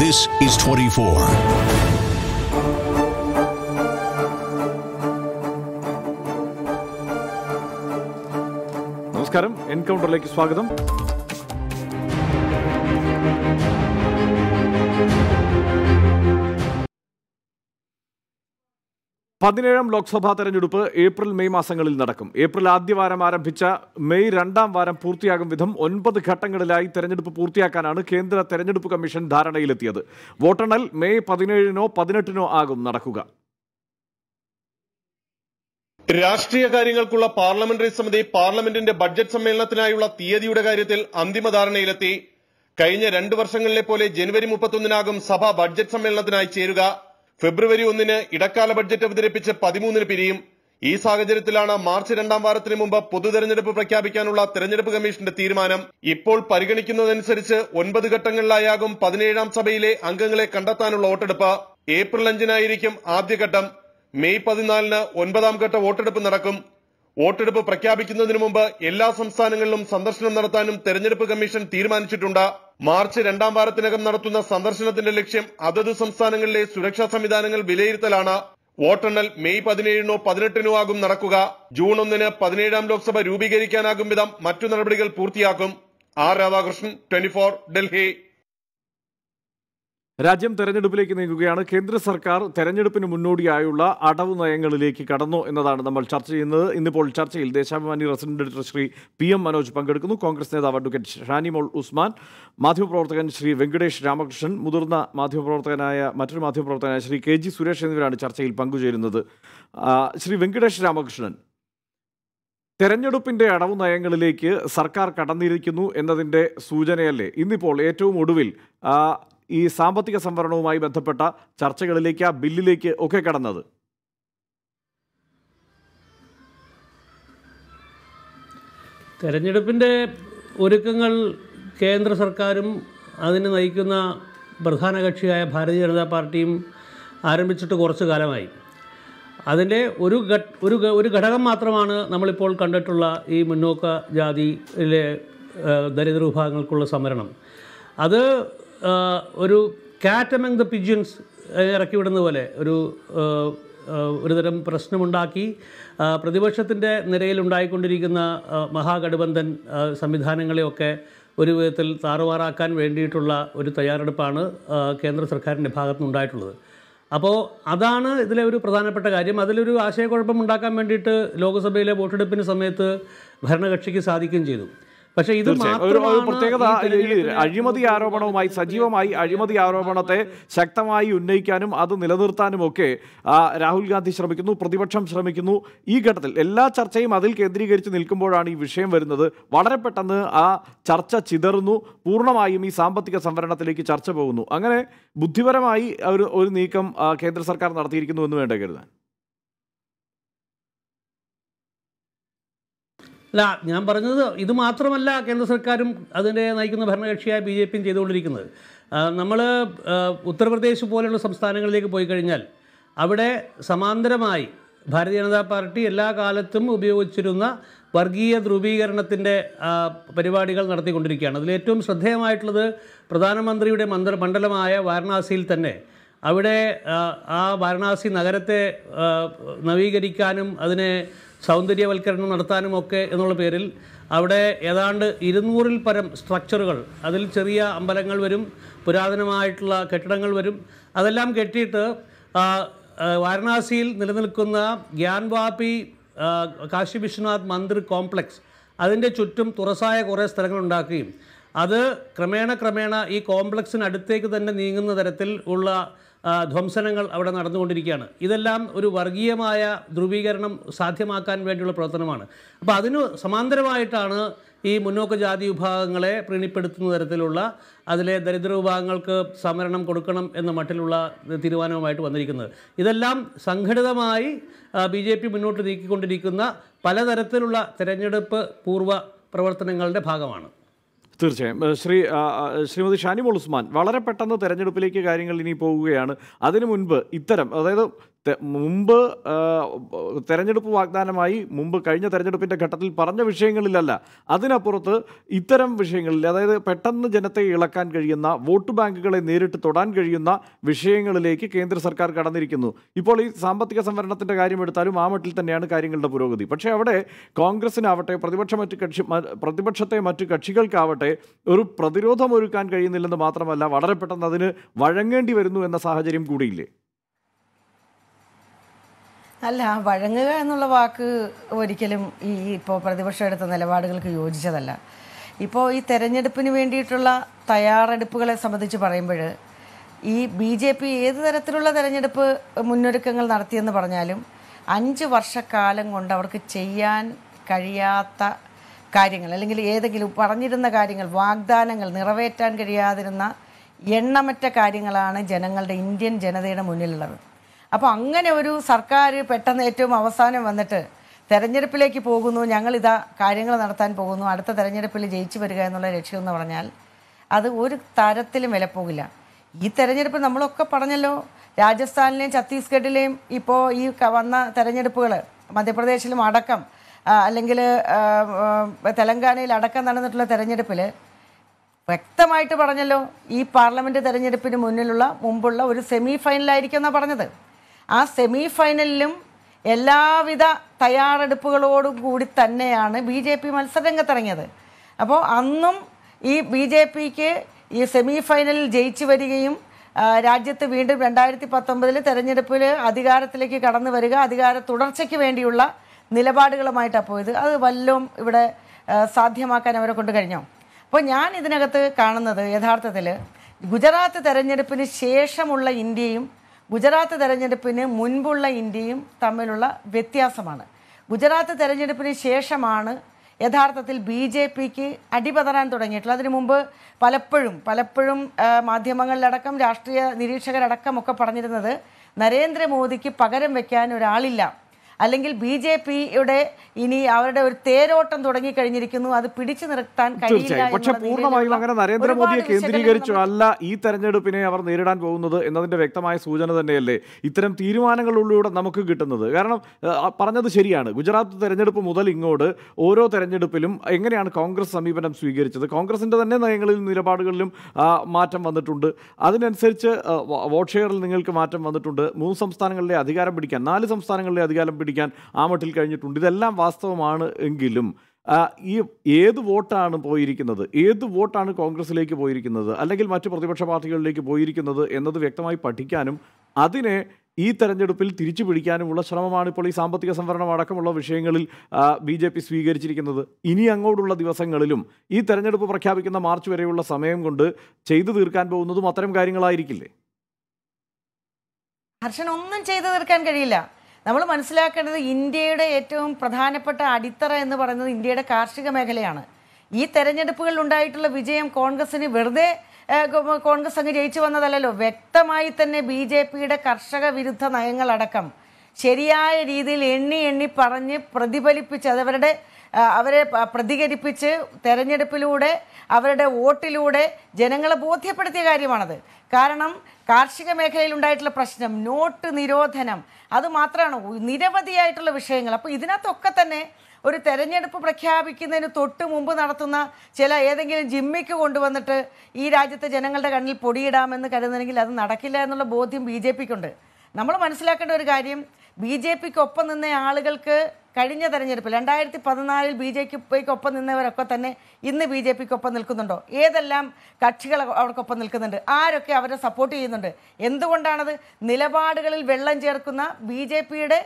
This is 24. നമസ്കാരം, എൻകൗണ്ടറിലേക്ക് സ്വാഗതം. പതിനേഴാം ലോക്സഭാ തെരഞ്ഞെടുപ്പ് ഏപ്രിൽ മെയ് മാസങ്ങളിൽ നടക്കും. ഏപ്രിൽ ആദ്യവാരം ആരംഭിച്ച മെയ് രണ്ടാം വാരം പൂർത്തിയാകും വിധം 9 ഘട്ടങ്ങളിലായി തെരഞ്ഞെടുപ്പ് പൂർത്തിയാക്കാനാണ് കേന്ദ്ര തെരഞ്ഞെടുപ്പ് കമ്മീഷൻ ധാരണയിലെത്തിയത്. വോട്ടെണ്ണൽ മെയ് 17നോ 18നോ ആകും നടക്കുക. രാഷ്ട്രീയ കാര്യങ്ങൾക്കുള്ള പാർലമെന്ററി സമിതി പാർലമെന്റിന്റെ ബഡ്ജറ്റ് സമ്മേളനത്തിനായുള്ള തീയതിയുടെ കാര്യത്തിൽ അന്തിമ ധാരണയിലെത്തി. കഴിഞ്ഞ 2 വർഷങ്ങളിലെ പോലെ ജനുവരി 31നാകും സഭ ബഡ്ജറ്റ് സമ്മേളനത്തിനായി ചേരുക. ഫെബ്രുവരി 1 ഇടക്കാല ബഡ്ജറ്റ് അവതരിപ്പിച്ച് 13 പിരിയും. ഈ സാഹചര്യത്തിലാണ് മാർച്ച് 2ാം വാരത്തിന് മുമ്പ് പൊതുതെരഞ്ഞെടുപ്പ് പ്രഖ്യാപിക്കാനുള്ള തെരഞ്ഞെടുപ്പ് കമ്മീഷന്റെ തീരുമാനം. ഇപ്പോൾ പരിഗണിക്കുന്നതനുസരിച്ച് 9 ഘട്ടങ്ങളിലായാകും 17ാം സഭയിലെ അംഗങ്ങളെ കണ്ടെത്താനുള്ള വോട്ടെടുപ്പ്. ഏപ്രിൽ 5നായിരിക്കും ആദ്യഘട്ടം. മെയ് 14 9ാം ഘട്ട വോട്ടെടുപ്പ് നടക്കും. വോട്ടെടുപ്പ് പ്രഖ്യാപിക്കുന്നതിന് മുമ്പ് എല്ലാ സംസ്ഥാനങ്ങളിലും സന്ദർശനം നടത്താനും തെരഞ്ഞെടുപ്പ് കമ്മീഷൻ തീരുമാനിച്ചിട്ടുണ്ട്. മാർച്ച് 2ാം വാരത്തിനകം നടത്തുന്ന സന്ദർശനത്തിന്റെ ലക്ഷ്യം അതത് സംസ്ഥാനങ്ങളിലെ സുരക്ഷാ സംവിധാനങ്ങൾ വിലയിരുത്തലാണ്. വോട്ടെണ്ണൽ മെയ് 17നോ 18നോ ആകും നടക്കുക. ജൂൺ 1 17ാം ലോക്സഭ രൂപീകരിക്കാനാകും വിധം മറ്റു നടപടികൾ പൂർത്തിയാക്കും. ആർ രാധാകൃഷ്ണൻ, 24, ഡൽഹി. രാജ്യം തെരഞ്ഞെടുപ്പിലേക്ക് നീങ്ങുകയാണ്. കേന്ദ്ര സർക്കാർ തെരഞ്ഞെടുപ്പിന് മുന്നോടിയായുള്ള അടവ് നയങ്ങളിലേക്ക് കടന്നു എന്നതാണ് നമ്മൾ ചർച്ച ചെയ്യുന്നത്. ഇന്നിപ്പോൾ ചർച്ചയിൽ Deshabhimani resident editor Shri PM Manoj പങ്കെടുക്കുന്നു. കോൺഗ്രസ് നേതാവ് അഡ്വക്കേറ്റ് ഷാനിമോൾ ഉസ്മാൻ, മാധ്യമപ്രവർത്തകൻ ശ്രീ വെങ്കടേഷ് രാമകൃഷ്ണൻ, മുതിർന്ന മറ്റൊരു മാധ്യമപ്രവർത്തകനായ ശ്രീ KG സുരേഷ് എന്നിവരാണ് ചർച്ചയിൽ പങ്കുചേരുന്നത്. ശ്രീ വെങ്കടേഷ് രാമകൃഷ്ണൻ, തെരഞ്ഞെടുപ്പിന്റെ അടവ് നയങ്ങളിലേക്ക് സർക്കാർ കടന്നിരിക്കുന്നു എന്നതിൻ്റെ സൂചനയല്ലേ ഇന്നിപ്പോൾ ഏറ്റവും ഒടുവിൽ ഈ സാമ്പത്തിക സംവരണവുമായി ബന്ധപ്പെട്ട ചർച്ചകളിലേക്ക്, ആ ബില്ലിലേക്ക് ഒക്കെ കടന്നത്? തെരഞ്ഞെടുപ്പിൻ്റെ ഒരുക്കങ്ങൾ കേന്ദ്ര സർക്കാരും അതിനെ നയിക്കുന്ന പ്രധാന കക്ഷിയായ ഭാരതീയ ജനതാ പാർട്ടിയും ആരംഭിച്ചിട്ട് കുറച്ചു കാലമായി. അതിൻ്റെ ഒരു ഘടകം മാത്രമാണ് നമ്മളിപ്പോൾ കണ്ടിട്ടുള്ള ഈ മുന്നോക്ക ജാതിയിലെ ദരിദ്ര വിഭാഗങ്ങൾക്കുള്ള സംവരണം. അത് ഒരു കാറ്റ് അമംഗ് ദ പിജിയൻസ് ഇറക്കി വിടുന്ന പോലെ ഒരുതരം പ്രശ്നമുണ്ടാക്കി പ്രതിപക്ഷത്തിൻ്റെ നിരയിലുണ്ടായിക്കൊണ്ടിരിക്കുന്ന മഹാഗഠബന്ധൻ സംവിധാനങ്ങളെയൊക്കെ ഒരു വിധത്തിൽ താറുമാറാക്കാൻ വേണ്ടിയിട്ടുള്ള ഒരു തയ്യാറെടുപ്പാണ് കേന്ദ്ര സർക്കാരിൻ്റെ ഭാഗത്തുനിന്നുണ്ടായിട്ടുള്ളത്. അപ്പോൾ അതാണ് ഇതിലെ ഒരു പ്രധാനപ്പെട്ട കാര്യം. അതിലൊരു ആശയക്കുഴപ്പം ഉണ്ടാക്കാൻ വേണ്ടിയിട്ട് ലോക്സഭയിലെ വോട്ടെടുപ്പിന് സമയത്ത് ഭരണകക്ഷിക്ക് സാധിക്കുകയും ചെയ്തു. പക്ഷേ ഇത് പ്രത്യേകത അഴിമതി ആരോപണവുമായി സജീവമായി അഴിമതി ആരോപണത്തെ ശക്തമായി ഉന്നയിക്കാനും അത് നിലനിർത്താനും ഒക്കെ രാഹുൽ ഗാന്ധി ശ്രമിക്കുന്നു, പ്രതിപക്ഷം ശ്രമിക്കുന്നു. ഈ ഘട്ടത്തിൽ എല്ലാ ചർച്ചയും അതിൽ കേന്ദ്രീകരിച്ച് നിൽക്കുമ്പോഴാണ് ഈ വിഷയം വരുന്നത്. വളരെ പെട്ടെന്ന് ആ ചർച്ച ചിതറുന്നു. പൂർണ്ണമായും ഈ സാമ്പത്തിക സംവരണത്തിലേക്ക് ചർച്ച പോകുന്നു. അങ്ങനെ ബുദ്ധിപരമായി ഒരു നീക്കം കേന്ദ്ര സർക്കാർ നടത്തിയിരിക്കുന്നു എന്ന് വേണ്ട കരുതാൻ? അല്ല, ഞാൻ പറഞ്ഞത് ഇത് മാത്രമല്ല കേന്ദ്ര സർക്കാരും അതിനെ നയിക്കുന്ന ഭരണകക്ഷിയായ BJPയും ചെയ്തുകൊണ്ടിരിക്കുന്നത്. നമ്മൾ ഉത്തർപ്രദേശ് പോലെയുള്ള സംസ്ഥാനങ്ങളിലേക്ക് പോയി കഴിഞ്ഞാൽ അവിടെ സമാന്തരമായി ഭാരതീയ ജനതാ പാർട്ടി എല്ലാ കാലത്തും ഉപയോഗിച്ചിരുന്ന വർഗീയ ധ്രുവീകരണത്തിൻ്റെ പരിപാടികൾ നടത്തിക്കൊണ്ടിരിക്കുകയാണ്. അതിലേറ്റവും ശ്രദ്ധേയമായിട്ടുള്ളത് പ്രധാനമന്ത്രിയുടെ മണ്ഡലമായ വാരണാസിയിൽ തന്നെ. അവിടെ ആ വാരണാസി നഗരത്തെ നവീകരിക്കാനും അതിനെ സൗന്ദര്യവൽക്കരണം നടത്താനുമൊക്കെ എന്നുള്ള പേരിൽ അവിടെ ഏതാണ്ട് 200-ൽ പരം സ്ട്രക്ചറുകൾ, അതിൽ ചെറിയ അമ്പലങ്ങൾ വരും, പുരാതനമായിട്ടുള്ള കെട്ടിടങ്ങൾ വരും. അതെല്ലാം കെട്ടിയിട്ട് വാരണാസിയിൽ നിലനിൽക്കുന്ന ഗ്യാൻവാപി കാശി വിശ്വനാഥ് മന്ദിർ കോംപ്ലക്സ് അതിൻ്റെ ചുറ്റും തുറസായ കുറേ സ്ഥലങ്ങൾ ഉണ്ടാക്കുകയും അത് ക്രമേണ ഈ കോംപ്ലക്സിനടുത്തേക്ക് തന്നെ നീങ്ങുന്ന തരത്തിൽ ഉള്ള ധ്വംസനങ്ങൾ അവിടെ നടന്നുകൊണ്ടിരിക്കുകയാണ്. ഇതെല്ലാം ഒരു വർഗീയമായ ധ്രുവീകരണം സാധ്യമാക്കാൻ വേണ്ടിയുള്ള പ്രവർത്തനമാണ്. അപ്പോൾ അതിന് സമാന്തരമായിട്ടാണ് ഈ മുന്നോക്ക ജാതി വിഭാഗങ്ങളെ പ്രീണിപ്പെടുത്തുന്ന തരത്തിലുള്ള അതിലെ ദരിദ്ര വിഭാഗങ്ങൾക്ക് സംവരണം കൊടുക്കണം എന്ന മട്ടിലുള്ള തീരുമാനവുമായിട്ട് വന്നിരിക്കുന്നത്. ഇതെല്ലാം സംഘടിതമായി BJP മുന്നോട്ട് നീക്കിക്കൊണ്ടിരിക്കുന്ന പലതരത്തിലുള്ള തെരഞ്ഞെടുപ്പ് പൂർവ്വ പ്രവർത്തനങ്ങളുടെ ഭാഗമാണ്. തീർച്ചയായും. ശ്രീമതി ഷാനിമോൾ ഉസ്മാൻ, വളരെ പെട്ടെന്ന് തെരഞ്ഞെടുപ്പിലേക്ക് കാര്യങ്ങൾ ഇനി പോവുകയാണ്. അതിനു മുൻപ് ഇത്തരം, അതായത് മുമ്പ് തെരഞ്ഞെടുപ്പ് വാഗ്ദാനമായി മുമ്പ് കഴിഞ്ഞ തെരഞ്ഞെടുപ്പിൻ്റെ ഘട്ടത്തിൽ പറഞ്ഞ വിഷയങ്ങളിലല്ല, അതിനപ്പുറത്ത് ഇത്തരം വിഷയങ്ങളിൽ, അതായത് പെട്ടെന്ന് ജനത്തെ ഇളക്കാൻ കഴിയുന്ന, വോട്ട് ബാങ്കുകളെ നേരിട്ട് തൊടാൻ കഴിയുന്ന വിഷയങ്ങളിലേക്ക് കേന്ദ്ര സർക്കാർ കടന്നിരിക്കുന്നു. ഇപ്പോൾ ഈ സാമ്പത്തിക സംവരണത്തിൻ്റെ കാര്യമെടുത്താലും ആ മട്ടിൽ തന്നെയാണ് കാര്യങ്ങളുടെ പുരോഗതി. പക്ഷേ അവിടെ കോൺഗ്രസിനാവട്ടെ, പ്രതിപക്ഷത്തെ മറ്റു കക്ഷികൾക്കാവട്ടെ ഒരു പ്രതിരോധം ഒരുക്കാൻ കഴിയുന്നില്ലെന്ന് മാത്രമല്ല, വളരെ പെട്ടെന്ന് അതിന് വഴങ്ങേണ്ടി വരുന്നു എന്ന സാഹചര്യം കൂടിയില്ലേ? അല്ല, വഴങ്ങുക എന്നുള്ള വാക്ക് ഒരിക്കലും ഇപ്പോൾ പ്രതിപക്ഷം എടുത്ത നിലപാടുകൾക്ക് യോജിച്ചതല്ല. ഇപ്പോൾ ഈ തെരഞ്ഞെടുപ്പിന് വേണ്ടിയിട്ടുള്ള തയ്യാറെടുപ്പുകളെ സംബന്ധിച്ച് പറയുമ്പോൾ ഈ BJP ഏത് തരത്തിലുള്ള തെരഞ്ഞെടുപ്പ് മുന്നൊരുക്കങ്ങൾ നടത്തിയെന്ന് പറഞ്ഞാലും 5 വർഷക്കാലം കൊണ്ട് അവർക്ക് ചെയ്യാൻ കഴിയാത്ത കാര്യങ്ങൾ, അല്ലെങ്കിൽ ഏതെങ്കിലും പറഞ്ഞിരുന്ന കാര്യങ്ങൾ, വാഗ്ദാനങ്ങൾ നിറവേറ്റാൻ കഴിയാതിരുന്ന എണ്ണമറ്റ കാര്യങ്ങളാണ് ഇന്ത്യൻ ജനതയുടെ മുന്നിലുള്ളത്. അപ്പോൾ അങ്ങനെ ഒരു സർക്കാർ പെട്ടെന്ന് ഏറ്റവും അവസാനം വന്നിട്ട് തെരഞ്ഞെടുപ്പിലേക്ക് പോകുന്നു, ഞങ്ങളിതാ കാര്യങ്ങൾ നടത്താൻ പോകുന്നു, അടുത്ത തെരഞ്ഞെടുപ്പിൽ ജയിച്ചു വരിക എന്നുള്ള ലക്ഷ്യമെന്ന് പറഞ്ഞാൽ അത് ഒരു തരത്തിലും വിലപ്പോകില്ല. ഈ തെരഞ്ഞെടുപ്പ് നമ്മളൊക്കെ പറഞ്ഞല്ലോ, രാജസ്ഥാനിലെയും ഛത്തീസ്ഗഡിലെയും ഇപ്പോൾ ഈ വന്ന തെരഞ്ഞെടുപ്പുകൾ, മധ്യപ്രദേശിലും അടക്കം, അല്ലെങ്കിൽ തെലങ്കാനയിൽ അടക്കം നടന്നിട്ടുള്ള തെരഞ്ഞെടുപ്പിൽ വ്യക്തമായിട്ട് പറഞ്ഞല്ലോ, ഈ പാർലമെൻറ്റ് തെരഞ്ഞെടുപ്പിന് മുമ്പുള്ള ഒരു സെമി ഫൈനലായിരിക്കും എന്നാണ് പറഞ്ഞത്. ആ സെമി ഫൈനലിലും എല്ലാവിധ തയ്യാറെടുപ്പുകളോടും കൂടി തന്നെയാണ് BJP മത്സരരംഗത്തിറങ്ങിയത്. അപ്പോൾ അന്നും ഈ BJPക്ക് ഈ സെമി ഫൈനലിൽ ജയിച്ചു വരികയും രാജ്യത്ത് വീണ്ടും 2019 തെരഞ്ഞെടുപ്പിൽ അധികാരത്തിലേക്ക് കടന്നു വരിക, അധികാര തുടർച്ചയ്ക്ക് വേണ്ടിയുള്ള നിലപാടുകളുമായിട്ടാണ് പോയത്. അത് വല്ലതും ഇവിടെ സാധ്യമാക്കാൻ അവരെ കൊണ്ട് കഴിഞ്ഞോ? അപ്പോൾ ഞാൻ ഇതിനകത്ത് കാണുന്നത് യഥാർത്ഥത്തിൽ ഗുജറാത്ത് തെരഞ്ഞെടുപ്പിന് ശേഷമുള്ള ഇന്ത്യയും ഗുജറാത്ത് തെരഞ്ഞെടുപ്പിന് മുൻപുള്ള ഇന്ത്യയും തമ്മിലുള്ള വ്യത്യാസമാണ്. ഗുജറാത്ത് തെരഞ്ഞെടുപ്പിന് ശേഷമാണ് യഥാർത്ഥത്തിൽ BJPക്ക് അടിപതറാൻ തുടങ്ങിയിട്ടുള്ളത്. അതിനു മുമ്പ് പലപ്പോഴും മാധ്യമങ്ങളിലടക്കം രാഷ്ട്രീയ നിരീക്ഷകരടക്കം ഒക്കെ പറഞ്ഞിരുന്നത് നരേന്ദ്രമോദിക്ക് പകരം വെക്കാൻ ഒരാളില്ല, അല്ലെങ്കിൽ BJPയുടെ ഇനി അവരുടെ ഒരു തേരോട്ടം തുടങ്ങിക്കഴിഞ്ഞിരിക്കുന്നു, അത് പിടിച്ചു നിർത്താൻ കഴിയില്ല. പക്ഷെ പൂർണ്ണമായും അങ്ങനെ നരേന്ദ്രമോദിയെ കേന്ദ്രീകരിച്ചല്ല ഈ തെരഞ്ഞെടുപ്പിനെ അവർ നേരിടാൻ പോകുന്നത് എന്നതിന്റെ വ്യക്തമായ സൂചന തന്നെയല്ലേ ഇത്തരം തീരുമാനങ്ങളിലൂടെ നമുക്ക് കിട്ടുന്നത്? കാരണം പറഞ്ഞത് ശരിയാണ്, ഗുജറാത്ത് തെരഞ്ഞെടുപ്പ് മുതൽ ഇങ്ങോട്ട് ഓരോ തെരഞ്ഞെടുപ്പിലും എങ്ങനെയാണ് കോൺഗ്രസ് സമീപനം സ്വീകരിച്ചത്? കോൺഗ്രസിന്റെ തന്നെ നയങ്ങളിലും നിലപാടുകളിലും മാറ്റം വന്നിട്ടുണ്ട്. അതിനനുസരിച്ച് വോട്ട് ഷെയറിൽ നിങ്ങൾക്ക് മാറ്റം വന്നിട്ടുണ്ട്. 3 സംസ്ഥാനങ്ങളിലെ അധികാരം പിടിക്കാൻ, 4 സംസ്ഥാനങ്ങളിലെ അധികാരം പിടിക്കാൻ ആ മട്ടിൽ കഴിഞ്ഞിട്ടുണ്ട്. ഇതെല്ലാം വാസ്തവമാണ്. എങ്കിലും ഈ ഏത് വോട്ടാണ് പോയിരിക്കുന്നത്, ഏത് വോട്ടാണ് കോൺഗ്രസിലേക്ക് പോയിരിക്കുന്നത്, അല്ലെങ്കിൽ മറ്റ് പ്രതിപക്ഷ പാർട്ടികളിലേക്ക് പോയിരിക്കുന്നത് എന്നത് വ്യക്തമായി പഠിക്കാനും അതിനെ ഈ തെരഞ്ഞെടുപ്പിൽ തിരിച്ചു പിടിക്കാനുമുള്ള ശ്രമമാണ് ഇപ്പോൾ ഈ സാമ്പത്തിക സംവരണം അടക്കമുള്ള വിഷയങ്ങളിൽ BJP സ്വീകരിച്ചിരിക്കുന്നത്. ഇനി അങ്ങോട്ടുള്ള ദിവസങ്ങളിലും ഈ തെരഞ്ഞെടുപ്പ് പ്രഖ്യാപിക്കുന്ന മാർച്ച് വരെയുള്ള സമയം കൊണ്ട് ചെയ്തു തീർക്കാൻ പോകുന്നതും അത്തരം കാര്യങ്ങളായിരിക്കില്ലേ? ഹർഷൻ, ഒന്നും ചെയ്തു തീർക്കാൻ കഴിയില്ല. നമ്മൾ മനസ്സിലാക്കേണ്ടത് ഇന്ത്യയുടെ ഏറ്റവും പ്രധാനപ്പെട്ട അടിത്തറ എന്ന് പറയുന്നത് ഇന്ത്യയുടെ കാർഷിക മേഖലയാണ്. ഈ തെരഞ്ഞെടുപ്പുകളിൽ ഉണ്ടായിട്ടുള്ള വിജയം കോൺഗ്രസിന് വെറുതെ കോൺഗ്രസ് അങ്ങ് ജയിച്ചു വന്നതല്ലല്ലോ. വ്യക്തമായി തന്നെ BJPയുടെ കർഷക വിരുദ്ധ നയങ്ങളടക്കം ശരിയായ രീതിയിൽ എണ്ണി പറഞ്ഞ് പ്രതിഫലിപ്പിച്ച് അവരെ പ്രതികരിപ്പിച്ച് തെരഞ്ഞെടുപ്പിലൂടെ അവരുടെ വോട്ടിലൂടെ ജനങ്ങളെ ബോധ്യപ്പെടുത്തിയ കാര്യമാണത്. കാരണം കാർഷിക മേഖലയിൽ ഉണ്ടായിട്ടുള്ള പ്രശ്നം, നോട്ട് നിരോധനം, അത് മാത്രമാണ്, നിരവധിയായിട്ടുള്ള വിഷയങ്ങൾ. അപ്പോൾ ഇതിനകത്തൊക്കെ തന്നെ ഒരു തെരഞ്ഞെടുപ്പ് പ്രഖ്യാപിക്കുന്നതിന് തൊട്ട് മുമ്പ് നടത്തുന്ന ഏതെങ്കിലും ജിമ്മിക്ക് കൊണ്ടുവന്നിട്ട് ഈ രാജ്യത്തെ ജനങ്ങളുടെ കണ്ണിൽ പൊടിയിടാമെന്ന് കരുതുന്നെങ്കിൽ അത് നടക്കില്ല എന്നുള്ള ബോധ്യം BJPക്കുണ്ട്. നമ്മൾ മനസ്സിലാക്കേണ്ട ഒരു കാര്യം, BJPക്കൊപ്പം നിന്ന ആളുകൾക്ക് കഴിഞ്ഞ തെരഞ്ഞെടുപ്പിൽ 2014 BJPക്കൊപ്പം നിന്നവരൊക്കെ തന്നെ ഇന്ന് BJPക്കൊപ്പം നിൽക്കുന്നുണ്ടോ? ഏതെല്ലാം കക്ഷികൾ അവർക്കൊപ്പം നിൽക്കുന്നുണ്ട്? ആരൊക്കെ അവരെ സപ്പോർട്ട് ചെയ്യുന്നുണ്ട്? എന്തുകൊണ്ടാണത്? നിലപാടുകളിൽ വെള്ളം ചേർക്കുന്ന BJPയുടെ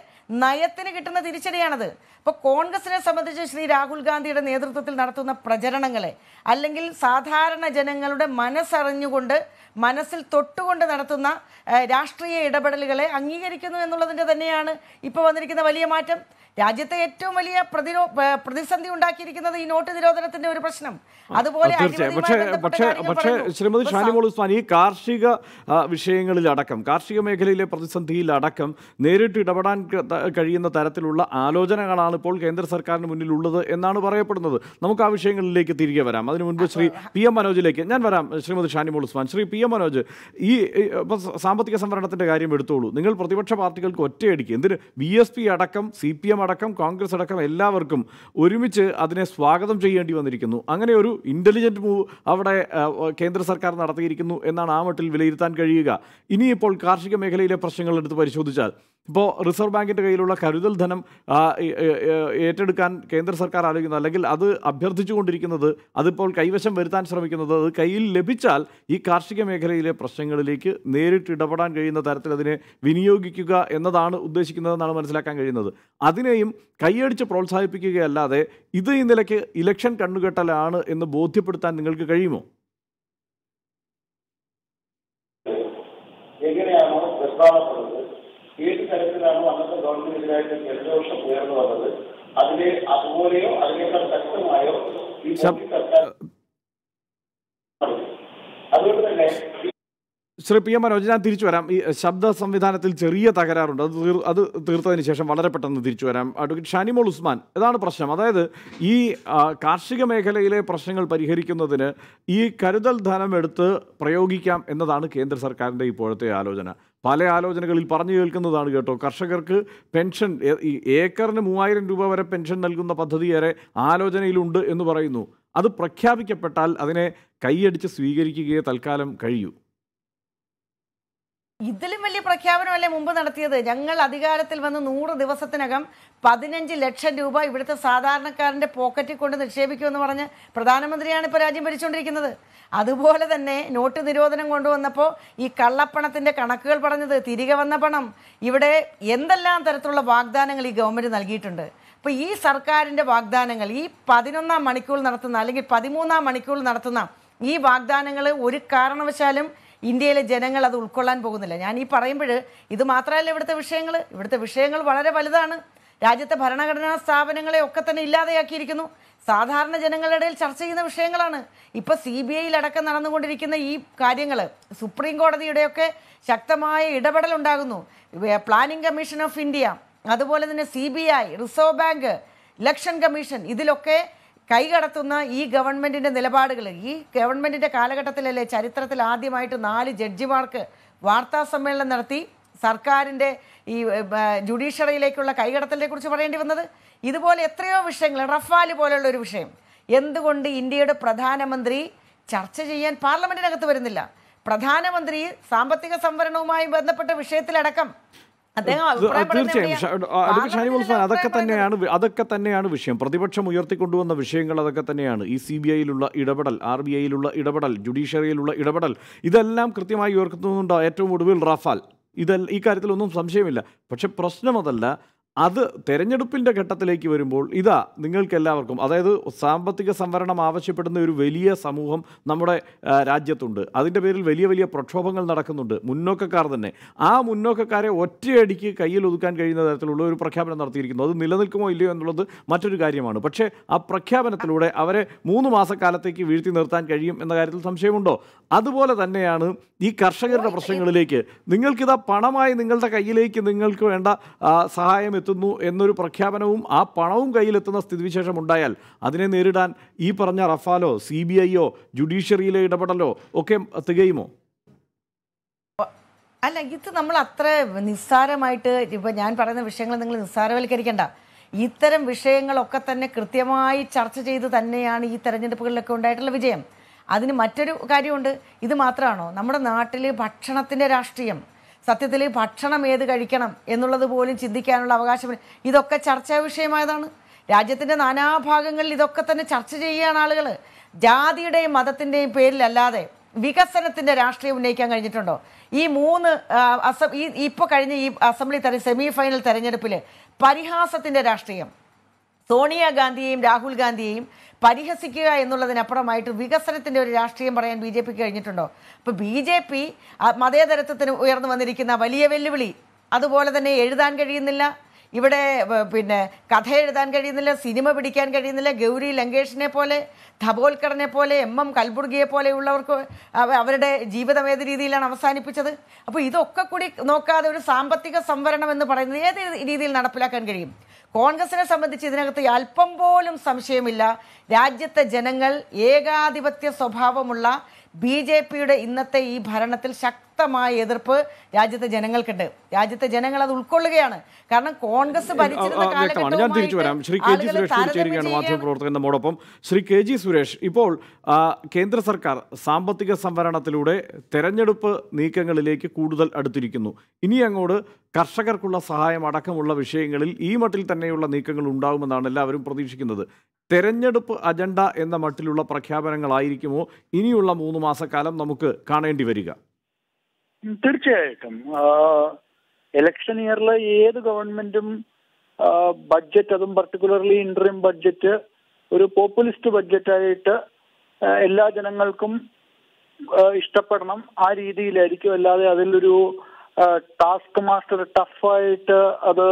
നയത്തിന് കിട്ടുന്ന തിരിച്ചടിയാണത്. ഇപ്പോൾ കോൺഗ്രസിനെ സംബന്ധിച്ച് ശ്രീ രാഹുൽ ഗാന്ധിയുടെ നേതൃത്വത്തിൽ നടത്തുന്ന പ്രചരണങ്ങളെ, അല്ലെങ്കിൽ സാധാരണ ജനങ്ങളുടെ മനസ്സറിഞ്ഞുകൊണ്ട് മനസ്സിൽ തൊട്ടുകൊണ്ട് നടത്തുന്ന രാഷ്ട്രീയ ഇടപെടലുകളെ അംഗീകരിക്കുന്നു എന്നുള്ളതിൻ്റെ തന്നെയാണ് ഇപ്പോൾ വന്നിരിക്കുന്ന വലിയ മാറ്റം. രാജ്യത്തെ ഏറ്റവും വലിയ പ്രതിസന്ധി ഉണ്ടാക്കിയിരിക്കുന്നത് ഈ നോട്ട് നിരോധനത്തിൻ്റെ ഒരു പ്രശ്നം. അതുപോലെ തീർച്ചയായും. പക്ഷേ ശ്രീമതി ഷാനിമോൾ ഉസ്മാൻ, ഈ കാർഷിക വിഷയങ്ങളിലടക്കം, കാർഷിക മേഖലയിലെ പ്രതിസന്ധിയിലടക്കം നേരിട്ട് ഇടപെടാൻ കഴിയുന്ന തരത്തിലുള്ള ആലോചനകളാണ് ഇപ്പോൾ കേന്ദ്ര സർക്കാരിന് മുന്നിലുള്ളത് എന്നാണ് പറയപ്പെടുന്നത്. നമുക്ക് ആ വിഷയങ്ങളിലേക്ക് തിരികെ വരാം. അതിനു മുൻപ് ശ്രീ പി എം മനോജിലേക്ക് ഞാൻ വരാം. ശ്രീമതി ഷാനിമോൾ ഉസ്മാൻ, ശ്രീ പി എം മനോജ്, ഈ സാമ്പത്തിക സംവരണത്തിന്റെ കാര്യം എടുത്തോളൂ. നിങ്ങൾ പ്രതിപക്ഷ പാർട്ടികൾക്ക് ഒറ്റയടിക്ക്, എന്തിന് BSP അടക്കം CPM അടക്കം കോൺഗ്രസ് അടക്കം എല്ലാവർക്കും ഒരുമിച്ച് അതിനെ സ്വാഗതം ചെയ്യേണ്ടി വന്നിരിക്കുന്നു. അങ്ങനെ ഒരു ഇന്റലിജന്റ് മൂവ് അവിടെ കേന്ദ്ര സർക്കാർ നടത്തിയിരിക്കുന്നു എന്നാണ് ആ മട്ടിൽ വിലയിരുത്താൻ കഴിയുക. ഇനിയിപ്പോൾ കാർഷിക മേഖലയിലെ പ്രശ്നങ്ങൾ എടുത്ത് പരിശോധിച്ചാൽ, ഇപ്പോൾ റിസർവ് ബാങ്കിൻ്റെ കയ്യിലുള്ള കരുതൽ ധനം ഏറ്റെടുക്കാൻ കേന്ദ്ര സർക്കാർ ആലോചിക്കുന്നത്, അല്ലെങ്കിൽ അത് അഭ്യർത്ഥിച്ചുകൊണ്ടിരിക്കുന്നത്, അതിപ്പോൾ കൈവശം വരുത്താൻ ശ്രമിക്കുന്നത്, അത് കയ്യിൽ ലഭിച്ചാൽ ഈ കാർഷിക മേഖലയിലെ പ്രശ്നങ്ങളിലേക്ക് നേരിട്ട് ഇടപെടാൻ കഴിയുന്ന തരത്തിൽ അതിനെ വിനിയോഗിക്കുക എന്നതാണ് ഉദ്ദേശിക്കുന്നതെന്നാണ് മനസ്സിലാക്കാൻ കഴിയുന്നത്. അതിനെയും കൈയടിച്ച് പ്രോത്സാഹിപ്പിക്കുകയല്ലാതെ ഇത് ഈ നിലയ്ക്ക് ഇലക്ഷൻ കണ്ണുകെട്ടലാണ് എന്ന് ബോധ്യപ്പെടുത്താൻ നിങ്ങൾക്ക് കഴിയുമോ? എങ്ങനെയാണോ പ്രസ്താവപ്പെടുന്നത്, ഏത് തരത്തിലാണോ അന്നത്തെ ഗവൺമെന്റിനായിട്ട് ജനരോഷം ഉയർന്നു വന്നത്, അതിനെ അതുപോലെയോ അതിനേക്കാൾ ശക്തമായോ ഈ സർക്കാർ. അതുകൊണ്ട് തന്നെ ശ്രീ പി എം മനോജ്, ഞാൻ തിരിച്ചു വരാം. ഈ ശബ്ദ സംവിധാനത്തിൽ ചെറിയ തകരാറുണ്ട്, അത് തീർത്തതിന് ശേഷം വളരെ പെട്ടെന്ന് തിരിച്ചു വരാം. അഡ്വക്കേറ്റ് ഷാനിമോൾ ഉസ്മാൻ, ഇതാണ് പ്രശ്നം. അതായത് ഈ കാർഷിക മേഖലയിലെ പ്രശ്നങ്ങൾ പരിഹരിക്കുന്നതിന് ഈ കരുതൽ ധനം എടുത്ത് പ്രയോഗിക്കാം എന്നതാണ് കേന്ദ്ര സർക്കാരിൻ്റെ ഇപ്പോഴത്തെ ആലോചന. പല ആലോചനകളിൽ പറഞ്ഞു കേൾക്കുന്നതാണ് കേട്ടോ. കർഷകർക്ക് പെൻഷൻ, ഏക്കറിന് 3000 രൂപ വരെ പെൻഷൻ നൽകുന്ന പദ്ധതി വരെ ആലോചനയിലുണ്ട് എന്ന് പറയുന്നു. അത് പ്രഖ്യാപിക്കപ്പെട്ടാൽ അതിനെ കൈയടിച്ച് സ്വീകരിക്കുകയേ തൽക്കാലം കഴിയൂ. ഇതിലും വലിയ പ്രഖ്യാപനമല്ലേ മുമ്പ് നടത്തിയത്? ഞങ്ങൾ അധികാരത്തിൽ വന്ന് 100 ദിവസത്തിനകം 15 ലക്ഷം രൂപ ഇവിടുത്തെ സാധാരണക്കാരൻ്റെ പോക്കറ്റിൽ കൊണ്ട് നിക്ഷേപിക്കുമെന്ന് പറഞ്ഞ് പ്രധാനമന്ത്രിയാണ് ഇപ്പോൾ രാജ്യം ഭരിച്ചുകൊണ്ടിരിക്കുന്നത്. അതുപോലെ തന്നെ നോട്ട് നിരോധനം കൊണ്ടുവന്നപ്പോൾ ഈ കള്ളപ്പണത്തിൻ്റെ കണക്കുകൾ പറഞ്ഞത്, തിരികെ വന്ന പണം, ഇവിടെ എന്തെല്ലാം തരത്തിലുള്ള വാഗ്ദാനങ്ങൾ ഈ ഗവൺമെൻറ് നൽകിയിട്ടുണ്ട്. അപ്പോൾ ഈ സർക്കാരിൻ്റെ വാഗ്ദാനങ്ങൾ, ഈ 11-ാം മണിക്കൂർ നടത്തുന്ന അല്ലെങ്കിൽ 13-ാം മണിക്കൂർ നടത്തുന്ന ഈ വാഗ്ദാനങ്ങൾ ഒരു കാരണവശാലും ഇന്ത്യയിലെ ജനങ്ങൾ അത് ഉൾക്കൊള്ളാൻ പോകുന്നില്ല. ഞാൻ ഈ പറയുമ്പോൾ ഇത് മാത്രമല്ല ഇവിടുത്തെ വിഷയങ്ങൾ വളരെ വലുതാണ്. രാജ്യത്തെ ഭരണഘടനാ സ്ഥാപനങ്ങളെ ഒക്കെ തന്നെ ഇല്ലാതെയാക്കിയിരിക്കുന്നു. സാധാരണ ജനങ്ങളുടെ ഇടയിൽ ചർച്ച ചെയ്യുന്ന വിഷയങ്ങളാണ്. ഇപ്പോൾ CBI അടക്കം നടന്നുകൊണ്ടിരിക്കുന്ന ഈ കാര്യങ്ങൾ, സുപ്രീം കോടതിയുടെയൊക്കെ ശക്തമായ ഇടപെടൽ ഉണ്ടാകുന്നു. പ്ലാനിംഗ് കമ്മീഷൻ ഓഫ് ഇന്ത്യ, അതുപോലെ തന്നെ CBI, reserve bank, election commission, ഇതിലൊക്കെ കൈകടത്തുന്ന ഈ ഗവൺമെൻറ്റിൻ്റെ നിലപാടുകൾ, ഈ ഗവൺമെൻറ്റിൻ്റെ കാലഘട്ടത്തിലല്ലേ ചരിത്രത്തിൽ ആദ്യമായിട്ട് 4 ജഡ്ജിമാർക്ക് വാർത്താ സമ്മേളനം നടത്തി സർക്കാരിൻ്റെ ഈ ജുഡീഷ്യറിയിലേക്കുള്ള കൈകടത്തലിനെ കുറിച്ച് പറയേണ്ടി വന്നത്. ഇതുപോലെ എത്രയോ വിഷയങ്ങൾ, റഫാൽ പോലെയുള്ള ഒരു വിഷയം എന്തുകൊണ്ട് ഇന്ത്യയുടെ പ്രധാനമന്ത്രി ചർച്ച ചെയ്യാൻ പാർലമെൻറ്റിനകത്ത് വരുന്നില്ല? പ്രധാനമന്ത്രി സാമ്പത്തിക സംവരണവുമായി ബന്ധപ്പെട്ട വിഷയത്തിലടക്കം തീർച്ചയായും അതൊക്കെ തന്നെയാണ് വിഷയം. പ്രതിപക്ഷം ഉയർത്തിക്കൊണ്ടുവന്ന വിഷയങ്ങൾ അതൊക്കെ തന്നെയാണ്. ഈ CBI ഇടപെടൽ, RBI ഇടപെടൽ, ജുഡീഷ്യറിയിലുള്ള ഇടപെടൽ, ഇതെല്ലാം കൃത്യമായി ഉയർത്തുന്നുണ്ടോ. ഏറ്റവും ഒടുവിൽ റഫാൽ, ഈ കാര്യത്തിലൊന്നും സംശയമില്ല. പക്ഷെ പ്രശ്നം അതല്ല. അത് തെരഞ്ഞെടുപ്പിൻ്റെ ഘട്ടത്തിലേക്ക് വരുമ്പോൾ ഇതാ നിങ്ങൾക്കെല്ലാവർക്കും, അതായത് സാമ്പത്തിക സംവരണം ആവശ്യപ്പെടുന്ന ഒരു വലിയ സമൂഹം നമ്മുടെ രാജ്യത്തുണ്ട്. അതിൻ്റെ പേരിൽ വലിയ വലിയ പ്രക്ഷോഭങ്ങൾ നടക്കുന്നുണ്ട്. മുന്നോക്കക്കാർ തന്നെ, ആ മുന്നോക്കക്കാരെ ഒറ്റയടിക്ക് കയ്യിൽ ഒതുക്കാൻ കഴിയുന്ന തരത്തിലുള്ള ഒരു പ്രഖ്യാപനം നടത്തിയിരിക്കുന്നു. അത് നിലനിൽക്കുമോ ഇല്ലയോ എന്നുള്ളത് മറ്റൊരു കാര്യമാണ്. പക്ഷേ ആ പ്രഖ്യാപനത്തിലൂടെ അവരെ 3 മാസക്കാലത്തേക്ക് വീഴ്ത്തി നിർത്താൻ കഴിയും എന്ന കാര്യത്തിൽ സംശയമുണ്ടോ? അതുപോലെ തന്നെയാണ് ഈ കർഷകരുടെ പ്രശ്നങ്ങളിലേക്ക് നിങ്ങൾക്കിതാ പണമായി നിങ്ങളുടെ കയ്യിലേക്ക് നിങ്ങൾക്ക് വേണ്ട സഹായം എത്തുന്നു എന്നൊരു പ്രഖ്യാപനവും ആ പണവും കയ്യിലെത്തുന്ന സ്ഥിതിവിശേഷം ഉണ്ടായാൽ അതിനെ നേരിടാൻ ഈ പറഞ്ഞ റഫാലോ CBI ജുഡീഷ്യറിയിലെ ഇടപെടലോ ഒക്കെ തികയുമോ? അല്ല, ഇത് നമ്മൾ അത്ര നിസ്സാരമായിട്ട്, ഇപ്പം ഞാൻ പറയുന്ന വിഷയങ്ങൾ നിങ്ങൾ നിസ്സാരവൽക്കരിക്കേണ്ട. ഇത്തരം വിഷയങ്ങളൊക്കെ തന്നെ കൃത്യമായി ചർച്ച ചെയ്ത് തന്നെയാണ് ഈ തെരഞ്ഞെടുപ്പുകളിലൊക്കെ ഉണ്ടായിട്ടുള്ള വിജയം. അതിന് മറ്റൊരു കാര്യമുണ്ട്. ഇത് മാത്രമാണോ നമ്മുടെ നാട്ടിൽ ഭക്ഷണത്തിൻ്റെ രാഷ്ട്രീയം? സത്യത്തിൽ ഭക്ഷണം ഏത് കഴിക്കണം എന്നുള്ളത് പോലും ചിന്തിക്കാനുള്ള അവകാശം ഇതൊക്കെ ചർച്ചാ വിഷയമായതാണ്. രാജ്യത്തിൻ്റെ നാനാഭാഗങ്ങളിൽ ഇതൊക്കെ തന്നെ ചർച്ച ചെയ്യുകയാണ് ആളുകൾ. ജാതിയുടെയും മതത്തിൻ്റെയും പേരിലല്ലാതെ വികസനത്തിൻ്റെ രാഷ്ട്രീയം ഉന്നയിക്കാൻ കഴിഞ്ഞിട്ടുണ്ടോ? ഈ 3 ഇപ്പോൾ കഴിഞ്ഞ ഈ അസംബ്ലി സെമി ഫൈനൽ തെരഞ്ഞെടുപ്പിൽ പരിഹാസത്തിൻ്റെ രാഷ്ട്രീയം, സോണിയാഗാന്ധിയെയും രാഹുൽ ഗാന്ധിയെയും പരിഹസിക്കുക എന്നുള്ളതിനപ്പുറമായിട്ട് വികസനത്തിൻ്റെ ഒരു രാഷ്ട്രീയം പറയാൻ BJPക്ക് കഴിഞ്ഞിട്ടുണ്ടോ? ഇപ്പോൾ BJP മതേതരത്വത്തിന് ഉയർന്നു വന്നിരിക്കുന്ന വലിയ വെല്ലുവിളി, അതുപോലെ തന്നെ എഴുതാൻ കഴിയുന്നില്ല, ഇവിടെ പിന്നെ കഥ എഴുതാൻ കഴിയുന്നില്ല, സിനിമ പിടിക്കാൻ കഴിയുന്നില്ല. ഗൗരി ലങ്കേഷിനെ പോലെ, ധബോൽക്കറിനെ പോലെ, MM കൽബുർഗിയെ പോലെയുള്ളവർക്ക് അവരുടെ ജീവിതം ഏത് രീതിയിലാണ് അവസാനിപ്പിച്ചത്? അപ്പോൾ ഇതൊക്കെ കൂടി നോക്കാതെ ഒരു സാമ്പത്തിക സംവരണം എന്ന് പറയുന്നത് ഏത് രീതിയിൽ നടപ്പിലാക്കാൻ കഴിയും? കോൺഗ്രസിനെ സംബന്ധിച്ച് ഇതിനകത്ത് അല്പം പോലും സംശയമില്ല. രാജ്യത്തെ ജനങ്ങൾ ഏകാധിപത്യ സ്വഭാവമുള്ള BJPയുടെ ഇന്നത്തെ ഈ ഭരണത്തിൽ ശക്തമായ എതിർപ്പ് രാജ്യത്തെ ജനങ്ങൾക്കുണ്ട്. രാജ്യത്തെ ജനങ്ങൾ അത് ഉൾക്കൊള്ളുകയാണ്. കാരണം കോൺഗ്രസ് ഭരിച്ചിരുന്ന വ്യക്തമാണ്. ഞാൻ തിരിച്ചു വരാം. ശ്രീ KG സുരേഷ് കൂടി ചേരുകയാണ് മാധ്യമപ്രവർത്തകൻ നമ്മോടൊപ്പം. ശ്രീ KG സുരേഷ്, ഇപ്പോൾ കേന്ദ്ര സർക്കാർ സാമ്പത്തിക സംവരണത്തിലൂടെ തെരഞ്ഞെടുപ്പ് നീക്കങ്ങളിലേക്ക് കൂടുതൽ അടുത്തിരിക്കുന്നു. ഇനി അങ്ങോട്ട് കർഷകർക്കുള്ള സഹായം അടക്കമുള്ള വിഷയങ്ങളിൽ ഈ മട്ടിൽ തന്നെയുള്ള നീക്കങ്ങൾ ഉണ്ടാകുമെന്നാണ് എല്ലാവരും പ്രതീക്ഷിക്കുന്നത്. തെരഞ്ഞെടുപ്പ് അജണ്ട എന്ന മട്ടിലുള്ള പ്രഖ്യാപനങ്ങളായിരിക്കുമോ ഇനിയുള്ള 3 മാസക്കാലം നമുക്ക് കാണേണ്ടി വരിക? തീർച്ചയായിട്ടും ഇലക്ഷൻ ഇയറിൽ ഏത് ഗവൺമെന്റും ബഡ്ജറ്റ്, അതും പർട്ടിക്കുലർലി ഇന്ററിം ബഡ്ജറ്റ്, ഒരു പോപ്പുലിസ്റ്റ് ബഡ്ജറ്റായിട്ട് എല്ലാ ജനങ്ങൾക്കും ഇഷ്ടപ്പെടണം. ആ രീതിയിലായിരിക്കും. അല്ലാതെ അതിലൊരു ടാസ്ക് മാസ്റ്റർ ടഫായിട്ട് അത്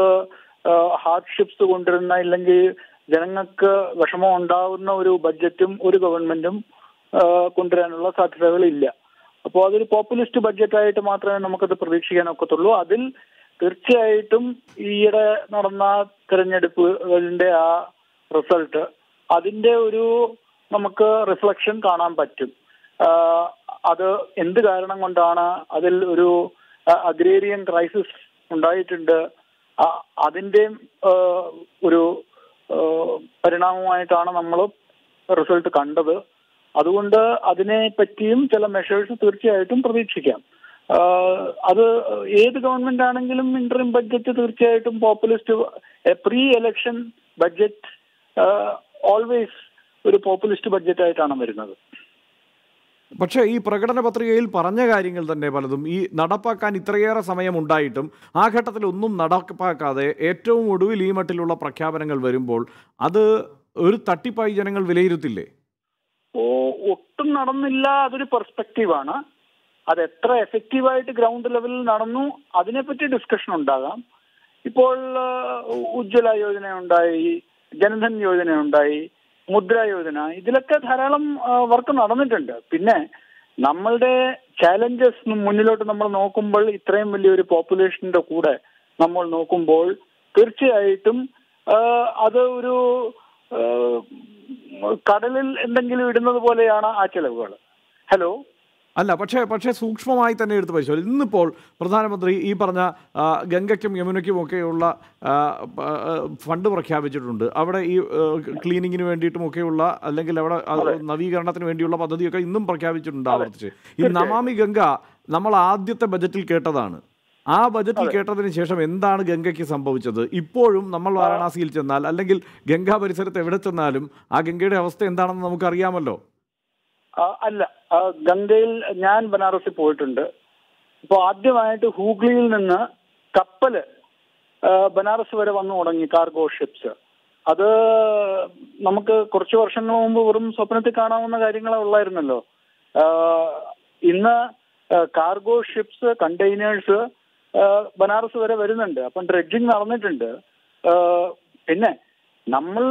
ഹാർഡ്ഷിപ്സ് കൊണ്ടുവരുന്ന, ഇല്ലെങ്കിൽ ജനങ്ങൾക്ക് വിഷമം ഉണ്ടാവുന്ന ഒരു ബഡ്ജറ്റും ഒരു ഗവൺമെന്റും കൊണ്ടുവരാനുള്ള സാധ്യതകളില്ല. അപ്പോൾ അതൊരു പോപ്പുലിസ്റ്റ് ബഡ്ജറ്റായിട്ട് മാത്രമേ നമുക്കത് പ്രതീക്ഷിക്കാൻ ഒക്കത്തുള്ളൂ. അതിൽ തീർച്ചയായിട്ടും ഈയിടെ നടന്ന തെരഞ്ഞെടുപ്പുകളുടെ ആ റിസൾട്ട്, അതിന്റെ ഒരു നമുക്ക് റിഫ്ലക്ഷൻ കാണാൻ പറ്റും. അത് എന്ത് കാരണം കൊണ്ടാണ് അതിൽ ഒരു അഗ്രേറിയൻ ക്രൈസിസ് ഉണ്ടായിട്ടുണ്ട്, അതിന്റെ ഒരു പരിണാമമായിട്ടാണ് നമ്മൾ റിസൾട്ട് കണ്ടത്. അതുകൊണ്ട് അതിനെ പറ്റിയും ചില മെഷേഴ്സ് തീർച്ചയായിട്ടും പ്രതീക്ഷിക്കാം. അത് ഏത് ഗവൺമെന്റ് ആണെങ്കിലും ഇന്ററിം ബഡ്ജറ്റ് തീർച്ചയായിട്ടും populist, pre election budget always ഒരു പോപ്പുലിസ്റ്റ് ബഡ്ജറ്റ് ആയിട്ടാണ് വരുന്നത്. പക്ഷേ ഈ പ്രകടന പത്രികയിൽ പറഞ്ഞ കാര്യങ്ങൾ തന്നെ പലതും ഈ നടപ്പാക്കാൻ ഇത്രയേറെ സമയമുണ്ടായിട്ടും ആ ഘട്ടത്തിൽ ഒന്നും നടപ്പാക്കാതെ ഏറ്റവും ഒടുവിൽ ഈ മട്ടിലുള്ള പ്രഖ്യാപനങ്ങൾ വരുമ്പോൾ അത് ഒരു തട്ടിപ്പായി ജനങ്ങൾ വിലയിരുത്തില്ലേ? ഒട്ടും നടന്നില്ല, അതൊരു പെർസ്പെക്റ്റീവാണ്. അത് എത്ര എഫക്റ്റീവായിട്ട് ഗ്രൗണ്ട് ലെവലിൽ നടന്നു അതിനെപ്പറ്റി ഡിസ്കഷൻ ഉണ്ടാകാം. ഇപ്പോൾ ഉജ്ജ്വല യോജന ഉണ്ടായി, ജൻധൻ യോജന ഉണ്ടായി, മുദ്ര യോജന, ഇതിലൊക്കെ ധാരാളം വർക്ക് നടന്നിട്ടുണ്ട്. പിന്നെ നമ്മളുടെ ചാലഞ്ചസ് മുന്നിലോട്ട് നമ്മൾ നോക്കുമ്പോൾ, ഇത്രയും വലിയൊരു പോപ്പുലേഷന്റെ കൂടെ നമ്മൾ നോക്കുമ്പോൾ തീർച്ചയായിട്ടും അത് ഒരു കടലിൽ എന്തെങ്കിലും ഇടുന്നത് പോലെയാണ് ആ ചെലവുകൾ. ഹലോ അല്ല, പക്ഷേ സൂക്ഷ്മമായി തന്നെ എടുത്ത് പരിശോധിച്ചു. ഇന്നിപ്പോൾ പ്രധാനമന്ത്രി ഈ പറഞ്ഞ ഗംഗയ്ക്കും യമുനയ്ക്കും ഒക്കെയുള്ള ഫണ്ട് പ്രഖ്യാപിച്ചിട്ടുണ്ട്. അവിടെ ഈ ക്ലീനിങ്ങിന് വേണ്ടിയിട്ടുമൊക്കെയുള്ള, അല്ലെങ്കിൽ അവിടെ നവീകരണത്തിന് വേണ്ടിയുള്ള പദ്ധതിയൊക്കെ ഇന്നും പ്രഖ്യാപിച്ചിട്ടുണ്ട് ആവർത്തിച്ച്. ഈ നമാമി ഗംഗ നമ്മൾ ആദ്യത്തെ ബജറ്റിൽ കേട്ടതാണ്. ആ ബജറ്റിൽ കേട്ടതിന് ശേഷം എന്താണ് ഗംഗയ്ക്ക് സംഭവിച്ചത്? ഇപ്പോഴും നമ്മൾ വാരണാസിയിൽ ചെന്നാൽ, അല്ലെങ്കിൽ ഗംഗാ പരിസരത്ത് എവിടെ ചെന്നാലും ആ ഗംഗയുടെ അവസ്ഥ എന്താണെന്ന് നമുക്കറിയാമല്ലോ. അല്ല, ഗംഗയിൽ ഞാൻ ബനാറസിൽ പോയിട്ടുണ്ട്. ഇപ്പോൾ ആദ്യമായിട്ട് ഹൂഗ്ലിയിൽ നിന്ന് കപ്പല് ബനാറസ് വരെ വന്നു തുടങ്ങി, കാർഗോ ഷിപ്സ്. അത് നമുക്ക് കുറച്ച് വർഷങ്ങൾ മുമ്പ് വെറും സ്വപ്നത്തിൽ കാണാവുന്ന കാര്യങ്ങളെ ഉള്ളായിരുന്നല്ലോ. ഇന്ന് കാർഗോ ഷിപ്സ്, കണ്ടെയ്നേഴ്സ് ബനാറസ് വരെ വരുന്നുണ്ട്. അപ്പം ഡ്രെഡ്ജിങ് നടന്നിട്ടുണ്ട്. പിന്നെ നമ്മൾ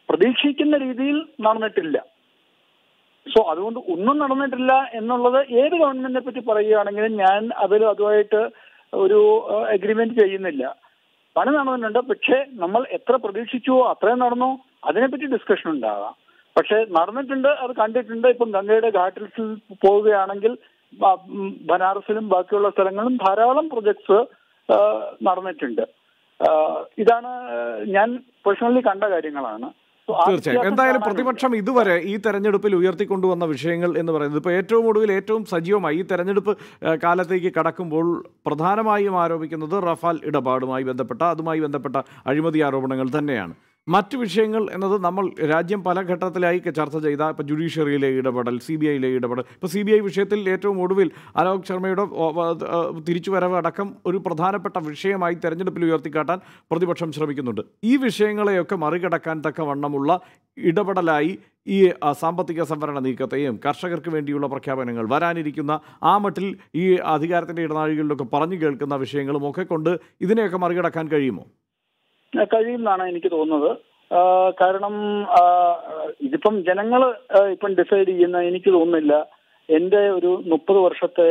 പ്രതീക്ഷിക്കുന്ന രീതിയിൽ നടന്നിട്ടില്ല. സോ അതുകൊണ്ട് ഒന്നും നടന്നിട്ടില്ല എന്നുള്ളത് ഏത് ഗവൺമെന്റിനെ പറ്റി പറയുകയാണെങ്കിലും ഞാൻ അതുമായിട്ട് ഒരു അഗ്രിമെന്റ് ചെയ്യുന്നില്ല. പണി നടന്നിട്ടുണ്ട്, പക്ഷെ നമ്മൾ എത്ര പ്രതീക്ഷിച്ചുവോ അത്രയും നടന്നോ അതിനെപ്പറ്റി ഡിസ്കഷൻ ഉണ്ടാകാം. പക്ഷെ നടന്നിട്ടുണ്ട്, അത് കണ്ടിട്ടുണ്ട്. ഇപ്പം ഗംഗയുടെ ഘാട്ടിൽ പോവുകയാണെങ്കിൽ ബനാറസിലും ബാക്കിയുള്ള സ്ഥലങ്ങളിലും ധാരാളം പ്രൊജക്ട്സ് നടന്നിട്ടുണ്ട്. ഇതാണ് ഞാൻ പേഴ്സണലി കണ്ട കാര്യങ്ങളാണ്. തീർച്ചയായും. എന്തായാലും പ്രതിപക്ഷം ഇതുവരെ ഈ തെരഞ്ഞെടുപ്പിൽ ഉയർത്തിക്കൊണ്ടുവന്ന വിഷയങ്ങൾ എന്ന് പറയുന്നത്, ഇപ്പോൾ ഏറ്റവും ഒടുവിൽ ഏറ്റവും സജീവമായി ഈ തെരഞ്ഞെടുപ്പ് കാലത്തേക്ക് കടക്കുമ്പോൾ പ്രധാനമായും ആരോപിക്കുന്നത് റഫാൽ ഇടപാടുമായി ബന്ധപ്പെട്ട, അതുമായി ബന്ധപ്പെട്ട അഴിമതി ആരോപണങ്ങൾ തന്നെയാണ്. മറ്റു വിഷയങ്ങൾ എന്നത് നമ്മൾ രാജ്യം പല ഘട്ടത്തിലായി ചർച്ച ചെയ്ത, ഇപ്പോൾ ജുഡീഷ്യറിയിലെ ഇടപെടൽ, CBIയിലെ ഇടപെടൽ. ഇപ്പോൾ CBI വിഷയത്തിൽ ഏറ്റവും ഒടുവിൽ അലോക് ശർമ്മയുടെ തിരിച്ചുവരവ് അടക്കം ഒരു പ്രധാനപ്പെട്ട വിഷയമായി തെരഞ്ഞെടുപ്പിൽ ഉയർത്തിക്കാട്ടാൻ പ്രതിപക്ഷം ശ്രമിക്കുന്നുണ്ട്. ഈ വിഷയങ്ങളെയൊക്കെ മറികടക്കാൻ തക്കവണ്ണമുള്ള ഇടപെടലായി ഈ സാമ്പത്തിക സംവരണ നീക്കത്തെയും കർഷകർക്ക് വേണ്ടിയുള്ള പ്രഖ്യാപനങ്ങൾ, വരാനിരിക്കുന്ന ആ മട്ടിൽ ഈ അധികാരത്തിൻ്റെ ഇടനാഴികളിലൊക്കെ പറഞ്ഞു കേൾക്കുന്ന വിഷയങ്ങളും ഒക്കെ കൊണ്ട് ഇതിനെയൊക്കെ മറികടക്കാൻ കഴിയുമോ? കഴിയുമെന്നാണ് എനിക്ക് തോന്നുന്നത്. കാരണം ഇതിപ്പം ജനങ്ങൾ ഇപ്പം ഡിസൈഡ് ചെയ്യുന്ന എനിക്ക് തോന്നുന്നില്ല. എൻ്റെ ഒരു 30 വർഷത്തെ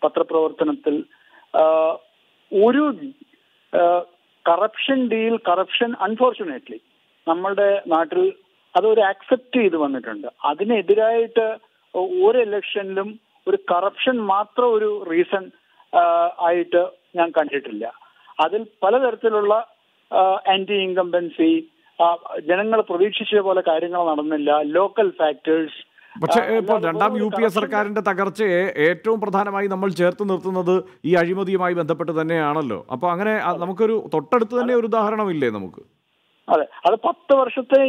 പത്രപ്രവർത്തനത്തിൽ ഒരു കറപ്ഷൻ അൺഫോർച്ചുനേറ്റ്ലി നമ്മളുടെ നാട്ടിൽ അതൊരു ആക്സെപ്റ്റ് ചെയ്ത് വന്നിട്ടുണ്ട്. അതിനെതിരായിട്ട് ഒരു ഇലക്ഷനിലും ഒരു കറപ്ഷൻ മാത്രം ഒരു റീസൺ ആയിട്ട് ഞാൻ കണ്ടിട്ടില്ല. അതിൽ പലതരത്തിലുള്ള ആന്റി ഇൻകംബൻസി, ജനങ്ങൾ പ്രതീക്ഷിച്ച പോലെ കാര്യങ്ങൾ നടന്നില്ല, ലോക്കൽ ഫാക്ടേഴ്സ്. പക്ഷേ ഇപ്പോൾ രണ്ടാം UPA സർക്കാരിന്റെ തകർച്ചയെ ഏറ്റവും പ്രധാനമായി നമ്മൾ ചേർത്ത് നിർത്തുന്നത് ഈ അഴിമതിയുമായി ബന്ധപ്പെട്ട് തന്നെയാണല്ലോ. അപ്പോൾ അങ്ങനെ നമുക്കൊരു തൊട്ടടുത്ത് തന്നെ ഒരു ഉദാഹരണമില്ലേ നമുക്ക്? അതെ, അത് 10 വർഷത്തെ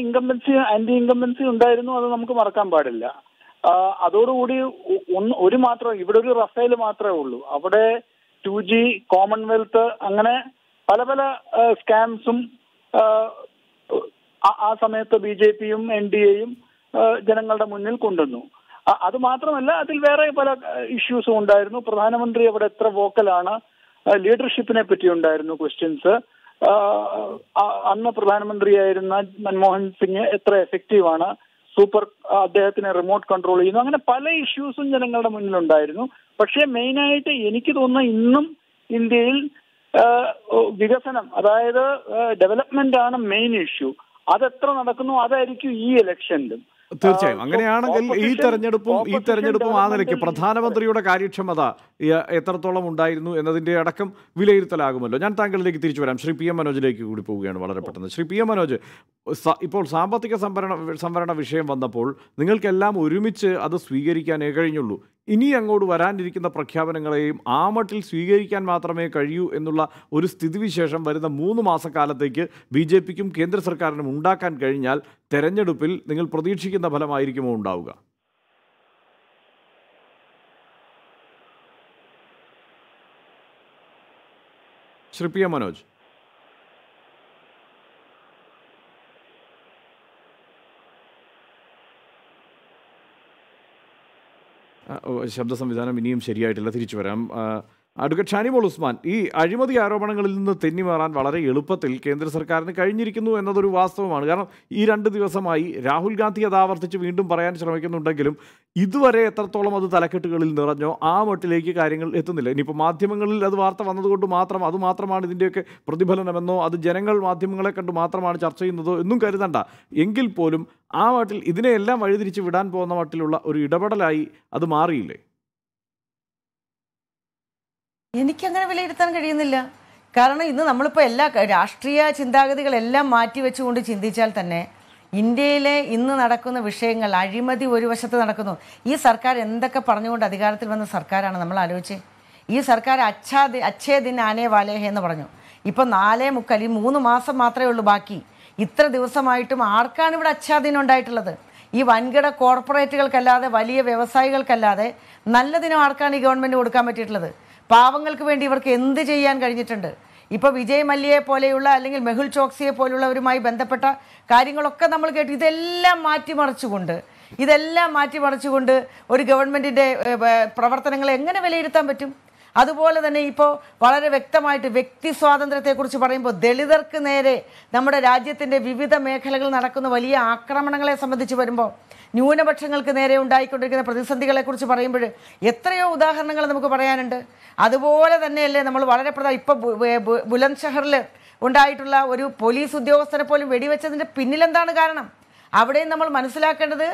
ആന്റി ഇൻകംബൻസി ഉണ്ടായിരുന്നു. അത് നമുക്ക് മറക്കാൻ പാടില്ല. അതോടുകൂടി ഒരു മാത്രം ഇവിടെ ഒരു റഫേൽ മാത്രമേ ഉള്ളൂ. അവിടെ 2G, കോമൺവെൽത്ത്, അങ്ങനെ പല പല സ്കാംസും ആ സമയത്ത് BJPയും NDAയും ജനങ്ങളുടെ മുന്നിൽ കൊണ്ടുവന്നു. അത് മാത്രമല്ല, അതിൽ വേറെ പല ഇഷ്യൂസും ഉണ്ടായിരുന്നു. പ്രധാനമന്ത്രി അവിടെ എത്ര വോക്കലാണ്, ലീഡർഷിപ്പിനെ പറ്റി ഉണ്ടായിരുന്നു ക്വസ്റ്റ്യൻസ്. അന്ന് പ്രധാനമന്ത്രിയായിരുന്ന മൻമോഹൻ സിംഗ് എത്ര എഫക്റ്റീവാണ്, അദ്ദേഹത്തിനെ റിമോട്ട് കൺട്രോൾ ചെയ്യുന്നു, അങ്ങനെ പല ഇഷ്യൂസും ജനങ്ങളുടെ മുന്നിലുണ്ടായിരുന്നു. പക്ഷേ മെയിനായിട്ട് എനിക്ക് തോന്നുന്ന ഇന്നും ഇന്ത്യയിൽ വികസനം, അതായത് ഡെവലപ്മെന്റ് ആണ് മെയിൻ ഇഷ്യൂ. അതെത്ര നടക്കുന്നു അതായിരിക്കും ഈ ഇലക്ഷനിലും. തീർച്ചയായും അങ്ങനെയാണെങ്കിൽ ഈ തെരഞ്ഞെടുപ്പും ആ നിലയ്ക്ക് പ്രധാനമന്ത്രിയുടെ കാര്യക്ഷമത എത്രത്തോളം ഉണ്ടായിരുന്നു എന്നതിൻ്റെ അടക്കം വിലയിരുത്തലാകുമല്ലോ. ഞാൻ താങ്കളിലേക്ക് തിരിച്ചു വരാം. ശ്രീ PM മനോജിലേക്ക് കൂടി പോവുകയാണ് വളരെ പെട്ടെന്ന്. ശ്രീ PM മനോജ്, ഇപ്പോൾ സാമ്പത്തിക സംവരണ വിഷയം വന്നപ്പോൾ നിങ്ങൾക്കെല്ലാം ഒരുമിച്ച് അത് സ്വീകരിക്കാനേ കഴിഞ്ഞുള്ളൂ. ഇനി അങ്ങോട്ട് വരാനിരിക്കുന്ന പ്രഖ്യാപനങ്ങളെയും ആ മട്ടിൽ സ്വീകരിക്കാൻ മാത്രമേ കഴിയൂ എന്നുള്ള ഒരു സ്ഥിതിവിശേഷം വരുന്ന 3 മാസക്കാലത്തേക്ക് BJPക്കും കേന്ദ്ര സർക്കാരിനും ഉണ്ടാക്കാൻ കഴിഞ്ഞാൽ തെരഞ്ഞെടുപ്പിൽ നിങ്ങൾ പ്രതീക്ഷിക്കുന്ന ഫലമായിരിക്കുമോ ഉണ്ടാവുക? ശ്രീ PM മനോജ്. ശബ്ദ സംവിധാനം ഇനിയും ശരിയായിട്ടില്ല, തിരിച്ചു വരാം. അഡ്വക്കേറ്റ് ഷാനിമോൾ ഉസ്മാൻ, ഈ അഴിമതി ആരോപണങ്ങളിൽ നിന്ന് തെന്നിമാറാൻ വളരെ എളുപ്പത്തിൽ കേന്ദ്ര സർക്കാരിന് കഴിഞ്ഞിരിക്കുന്നു എന്നതൊരു വാസ്തവമാണ്. കാരണം ഈ 2 ദിവസമായി രാഹുൽ ഗാന്ധി അത് ആവർത്തിച്ച് വീണ്ടും പറയാൻ ശ്രമിക്കുന്നുണ്ടെങ്കിലും ഇതുവരെ എത്രത്തോളം അത് തലക്കെട്ടുകളിൽ നിറഞ്ഞോ ആ മട്ടിലേക്ക് കാര്യങ്ങൾ എത്തുന്നില്ല. ഇനിയിപ്പോൾ മാധ്യമങ്ങളിൽ അത് വാർത്ത വന്നതുകൊണ്ട് മാത്രമാണ് ഇതിൻ്റെയൊക്കെ പ്രതിഫലനമെന്നോ അത് ജനങ്ങൾ മാധ്യമങ്ങളെ കണ്ട് മാത്രമാണ് ചർച്ച ചെയ്യുന്നതോ എന്നും കരുതണ്ട. എങ്കിൽ പോലും ആ മട്ടിൽ ഇതിനെയെല്ലാം വഴിതിരിച്ച് വിടാൻ പോകുന്ന മട്ടിലുള്ള ഒരു ഇടപെടലായി അത് മാറിയില്ലേ? എനിക്കങ്ങനെ വിലയിരുത്താൻ കഴിയുന്നില്ല. കാരണം ഇന്ന് നമ്മളിപ്പോൾ എല്ലാ രാഷ്ട്രീയ ചിന്താഗതികളെല്ലാം മാറ്റിവെച്ചുകൊണ്ട് ചിന്തിച്ചാൽ തന്നെ ഇന്ത്യയിലെ ഇന്ന് നടക്കുന്ന വിഷയങ്ങൾ, അഴിമതി ഒരു വശത്ത് നടക്കുന്നു. ഈ സർക്കാർ എന്തൊക്കെ പറഞ്ഞുകൊണ്ട് അധികാരത്തിൽ വന്ന സർക്കാരാണ് നമ്മൾ ആലോചിച്ച്. ഈ സർക്കാർ അച്ഛേ ദിൻ ആനേ വാലേ എന്ന് പറഞ്ഞു. ഇപ്പം 4:45 ഈ 3 മാസം മാത്രമേ ഉള്ളൂ ബാക്കി. ഇത്ര ദിവസമായിട്ടും ആർക്കാണ് ഇവിടെ അച്ഛാദിനം ഉണ്ടായിട്ടുള്ളത്? ഈ വൻകിട കോർപ്പറേറ്റുകൾക്കല്ലാതെ, വലിയ വ്യവസായികൾക്കല്ലാതെ നല്ലതിനും ആർക്കാണ് ഈ ഗവൺമെൻറ് കൊടുക്കാൻ പറ്റിയിട്ടുള്ളത്? പാവങ്ങൾക്ക് വേണ്ടി ഇവർക്ക് എന്ത് ചെയ്യാൻ കഴിഞ്ഞിട്ടുണ്ട്? ഇപ്പോൾ വിജയ് മല്യയെ പോലെയുള്ള അല്ലെങ്കിൽ മെഹുൽ ചോക്സിയെ പോലുള്ളവരുമായി ബന്ധപ്പെട്ട കാര്യങ്ങളൊക്കെ നമ്മൾ കേട്ടു. ഇതെല്ലാം മാറ്റിമറിച്ചുകൊണ്ട് ഒരു ഗവൺമെൻറ്റിൻ്റെ പ്രവർത്തനങ്ങളെ എങ്ങനെ വിലയിരുത്താൻ പറ്റും? അതുപോലെ തന്നെ ഇപ്പോൾ വളരെ വ്യക്തമായിട്ട് വ്യക്തി സ്വാതന്ത്ര്യത്തെക്കുറിച്ച് പറയുമ്പോൾ ദളിതർക്ക് നേരെ നമ്മുടെ രാജ്യത്തിൻ്റെ വിവിധ മേഖലകൾ നടക്കുന്ന വലിയ ആക്രമണങ്ങളെ സംബന്ധിച്ച് വരുമ്പോൾ, ന്യൂനപക്ഷങ്ങൾക്ക് നേരെ ഉണ്ടായിക്കൊണ്ടിരിക്കുന്ന പ്രതിസന്ധികളെക്കുറിച്ച് പറയുമ്പോൾ എത്രയോ ഉദാഹരണങ്ങൾ നമുക്ക് പറയാനുണ്ട്. അതുപോലെ തന്നെയല്ലേ നമ്മൾ വളരെ ഇപ്പോൾ ബുലന്ദ് ഷഹറിൽ ഉണ്ടായിട്ടുള്ള ഒരു പോലീസ് ഉദ്യോഗസ്ഥനെ പോലും വെടിവെച്ചതിൻ്റെ പിന്നിലെന്താണ് കാരണം? അവിടെയും നമ്മൾ മനസ്സിലാക്കേണ്ടത്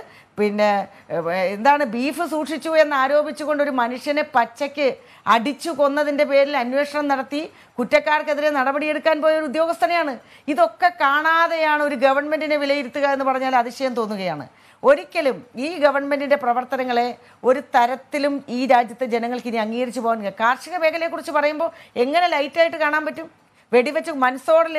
എന്താണ്, ബീഫ് സൂക്ഷിച്ചു എന്ന് ആരോപിച്ചുകൊണ്ട് ഒരു മനുഷ്യനെ പച്ചയ്ക്ക് അടിച്ചു കൊന്നതിൻ്റെ പേരിൽ അന്വേഷണം നടത്തി കുറ്റക്കാർക്കെതിരെ നടപടിയെടുക്കാൻ പോയ ഒരു ഉദ്യോഗസ്ഥനെയാണ്. ഇതൊക്കെ കാണാതെയാണ് ഒരു ഗവൺമെൻറ്റിനെ വിലയിരുത്തുക എന്ന് പറഞ്ഞാൽ അതിശയം തോന്നുകയാണ്. ഒരിക്കലും ഈ ഗവൺമെൻറ്റിൻ്റെ പ്രവർത്തനങ്ങളെ ഒരു തരത്തിലും ഈ രാജ്യത്തെ ജനങ്ങൾക്ക് ഇനി അംഗീകരിച്ചു പോകാൻ. കാർഷിക മേഖലയെക്കുറിച്ച് പറയുമ്പോൾ എങ്ങനെ ലൈറ്റായിട്ട് കാണാൻ പറ്റും? വെടിവെച്ച്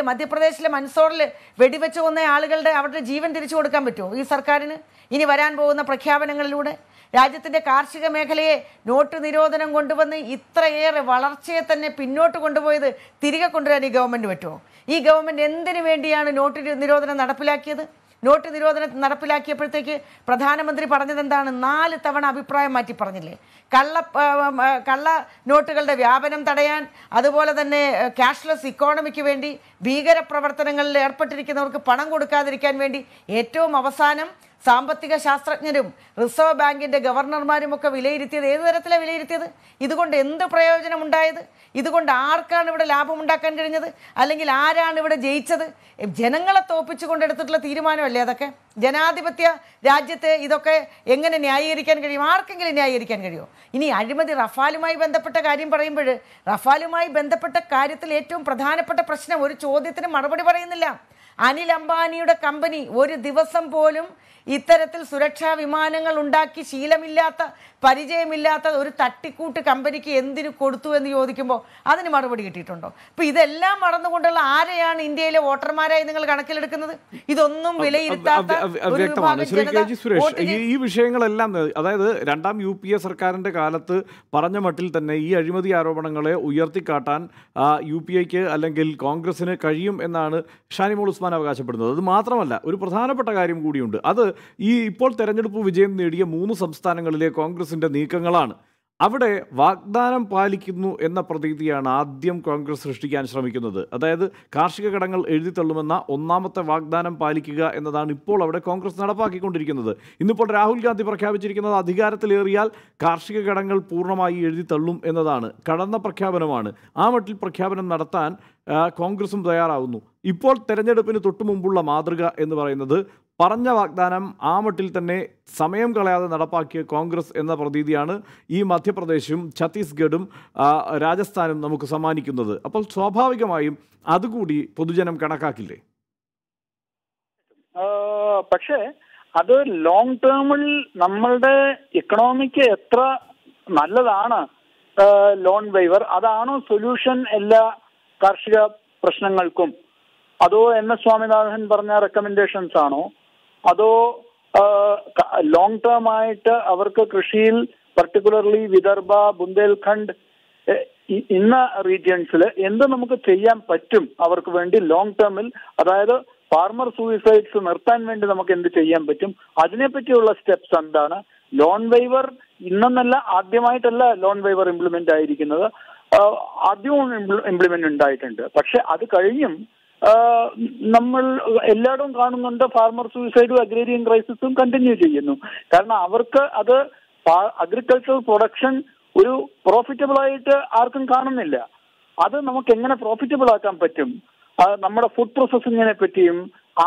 മധ്യപ്രദേശിലെ മൻസോറിൽ വെടിവെച്ച് കൊന്ന ആളുകളുടെ അവരുടെ ജീവൻ തിരിച്ചു കൊടുക്കാൻ പറ്റുമോ ഈ സർക്കാരിന്? ഇനി വരാൻ പോകുന്ന പ്രഖ്യാപനങ്ങളിലൂടെ രാജ്യത്തിൻ്റെ കാർഷിക മേഖലയെ നോട്ട് നിരോധനം കൊണ്ടുവന്ന് ഇത്രയേറെ വളർച്ചയെ തന്നെ പിന്നോട്ട് കൊണ്ടുപോയത് തിരികെ കൊണ്ടുവരാൻ ഈ ഗവൺമെൻറ് പറ്റുമോ? ഈ ഗവൺമെൻറ് എന്തിനു വേണ്ടിയാണ് നോട്ട് നിരോധനം നടപ്പിലാക്കിയത്? നോട്ട് നിരോധനം നടപ്പിലാക്കിയപ്പോഴത്തേക്ക് പ്രധാനമന്ത്രി പറഞ്ഞത് എന്താണ്? 4 തവണ അഭിപ്രായം മാറ്റി പറഞ്ഞില്ലേ? കള്ള നോട്ടുകളുടെ വ്യാപനം തടയാൻ, അതുപോലെ തന്നെ ക്യാഷ്ലെസ് ഇക്കോണമിക്ക് വേണ്ടി, ഭീകരപ്രവർത്തനങ്ങളിൽ ഏർപ്പെട്ടിരിക്കുന്നവർക്ക് പണം കൊടുക്കാതിരിക്കാൻ വേണ്ടി, ഏറ്റവും അവസാനം സാമ്പത്തിക ശാസ്ത്രജ്ഞരും റിസർവ് ബാങ്കിന്റെ ഗവർണർമാരും ഒക്കെ വിലയിരുത്തിയത് ഏത് തരത്തിലാണ് വിലയിരുത്തിയത്? ഇതുകൊണ്ട് എന്ത് പ്രയോജനം ഉണ്ടായത്? ഇതുകൊണ്ട് ആർക്കാണ് ഇവിടെ ലാഭമുണ്ടാക്കാൻ കഴിഞ്ഞത്? അല്ലെങ്കിൽ ആരാണ് ഇവിടെ ജയിച്ചത്? ജനങ്ങളെ തോപ്പിച്ചു കൊണ്ടെടുത്തിട്ടുള്ള തീരുമാനമല്ലേ അതൊക്കെ? ജനാധിപത്യ രാജ്യത്തെ ഇതൊക്കെ എങ്ങനെ ന്യായീകരിക്കാൻ കഴിയും? ആർക്കെങ്കിലും ന്യായീകരിക്കാൻ കഴിയുമോ? ഇനി അഴിമതി, റഫാലുമായി ബന്ധപ്പെട്ട കാര്യം പറയുമ്പോൾ, റഫാലുമായി ബന്ധപ്പെട്ട കാര്യത്തിൽ ഏറ്റവും പ്രധാനപ്പെട്ട പ്രശ്നം, ഒരു ചോദ്യത്തിന് മറുപടി പറയുന്നില്ല. അനിൽ അംബാനിയുടെ കമ്പനി ഒരു ദിവസം പോലും ഇത്തരത്തിൽ സുരക്ഷാ വിമാനങ്ങൾ ഉണ്ടാക്കി ശീലമില്ലാത്ത, പരിചയമില്ലാത്ത ഒരു തട്ടിക്കൂട്ട് കമ്പനിക്ക് എന്തിനു കൊടുത്തു എന്ന് ചോദിക്കുമ്പോൾ അതിന് മറുപടി കിട്ടിയിട്ടുണ്ടോ? അപ്പൊ ഇതെല്ലാം മറന്നുകൊണ്ടുള്ള ആരെയാണ് ഇന്ത്യയിലെ വോട്ടർമാരായി നിങ്ങൾ കണക്കിലെടുക്കുന്നത്? ഇതൊന്നും വിലയിരുത്താത്ത ഒരു വിഭാഗം ജനത ഈ വിഷയങ്ങളെല്ലാം, അതായത് രണ്ടാം UPA സർക്കാരിന്റെ കാലത്ത് പറഞ്ഞ മട്ടിൽ തന്നെ ഈ അഴിമതി ആരോപണങ്ങളെ ഉയർത്തിക്കാട്ടാൻ UPAക്ക് അല്ലെങ്കിൽ കോൺഗ്രസിന് കഴിയും എന്നാണ് ഷാനിമോൾ ഉസ്മാൻ അവകാശപ്പെടുന്നത്. അത് മാത്രമല്ല, ഒരു പ്രധാനപ്പെട്ട കാര്യം കൂടിയുണ്ട്. അത് ഈ ഇപ്പോൾ തെരഞ്ഞെടുപ്പ് വിജയം നേടിയ 3 സംസ്ഥാനങ്ങളിലെ കോൺഗ്രസിന്റെ നീക്കങ്ങളാണ്. അവിടെ വാഗ്ദാനം പാലിക്കുന്നു എന്ന പ്രതീതിയാണ് ആദ്യം കോൺഗ്രസ് സൃഷ്ടിക്കാൻ ശ്രമിക്കുന്നത്. അതായത് കാർഷിക കടങ്ങൾ എഴുതിത്തള്ളുമെന്ന ഒന്നാമത്തെ വാഗ്ദാനം പാലിക്കുക എന്നതാണ് ഇപ്പോൾ അവിടെ കോൺഗ്രസ് നടപ്പാക്കിക്കൊണ്ടിരിക്കുന്നത്. ഇന്നിപ്പോൾ രാഹുൽ ഗാന്ധി പ്രഖ്യാപിച്ചിരിക്കുന്നത് അധികാരത്തിലേറിയാൽ കാർഷിക കടങ്ങൾ പൂർണ്ണമായി എഴുതിത്തള്ളും എന്നതാണ്. കടന്ന പ്രഖ്യാപനമാണ്. ആ മട്ടിൽ പ്രഖ്യാപനം നടത്താൻ കോൺഗ്രസും തയ്യാറാവുന്നു. ഇപ്പോൾ തെരഞ്ഞെടുപ്പിന് തൊട്ടു മുമ്പുള്ള മാതൃക എന്ന് പറയുന്നത് പറഞ്ഞ വാഗ്ദാനം ആ മട്ടിൽ തന്നെ സമയം കളയാതെ നടപ്പാക്കിയ കോൺഗ്രസ് എന്ന പ്രതീതിയാണ് ഈ മധ്യപ്രദേശും ഛത്തീസ്ഗഡും രാജസ്ഥാനും നമുക്ക് സമ്മാനിക്കുന്നത്. അപ്പോൾ സ്വാഭാവികമായും അതുകൂടി പൊതുജനം കണക്കാക്കില്ലേ? പക്ഷേ അത് ലോങ് ടേമിൽ നമ്മളുടെ എക്കണോമിക്ക് എത്ര നല്ലതാണ് ലോൺ വൈവർ? അതാണോ സൊല്യൂഷൻ എല്ലാ കാർഷിക പ്രശ്നങ്ങൾക്കും? അതോ MS സ്വാമിനാഥൻ പറഞ്ഞ റെക്കമെൻഡേഷൻസ് ആണോ? അതോ ലോങ് ടേം ആയിട്ട് അവർക്ക് കൃഷിയിൽ, പർട്ടിക്കുലർലി വിദർഭ, ബുന്ദേൽഖണ്ഡ് ഇന്ന റീജിയൻസിൽ എന്ത് നമുക്ക് ചെയ്യാൻ പറ്റും അവർക്ക് വേണ്ടി ലോങ് ടേമിൽ? അതായത് ഫാർമർ സൂയിസൈഡ്സ് നിർത്താൻ വേണ്ടി നമുക്ക് എന്ത് ചെയ്യാൻ പറ്റും? അതിനെപ്പറ്റിയുള്ള സ്റ്റെപ്സ് എന്താണ്? ലോൺ വൈവർ ഇന്നെന്നല്ല, ആദ്യമായിട്ടല്ല ലോൺ വൈവർ ഇംപ്ലിമെന്റ് ആയിരിക്കുന്നത്. ആദ്യവും ഇംപ്ലിമെന്റ് ഉണ്ടായിട്ടുണ്ട്. പക്ഷെ അത് കഴിഞ്ഞും നമ്മൾ എല്ലായിടവും കാണുന്നുണ്ട് ഫാർമർ സൂയിസൈഡും അഗ്രേരിയൻ ക്രൈസിസും കണ്ടിന്യൂ ചെയ്യുന്നു. കാരണം അവർക്ക് അത് അഗ്രികൾച്ചറൽ പ്രൊഡക്ഷൻ ഒരു പ്രോഫിറ്റബിൾ ആയിട്ട് ആർക്കും കാണുന്നില്ല. അത് നമുക്ക് എങ്ങനെ പ്രോഫിറ്റബിൾ ആക്കാൻ പറ്റും? നമ്മുടെ ഫുഡ് പ്രോസസ്സിങ്ങിനെ പറ്റിയും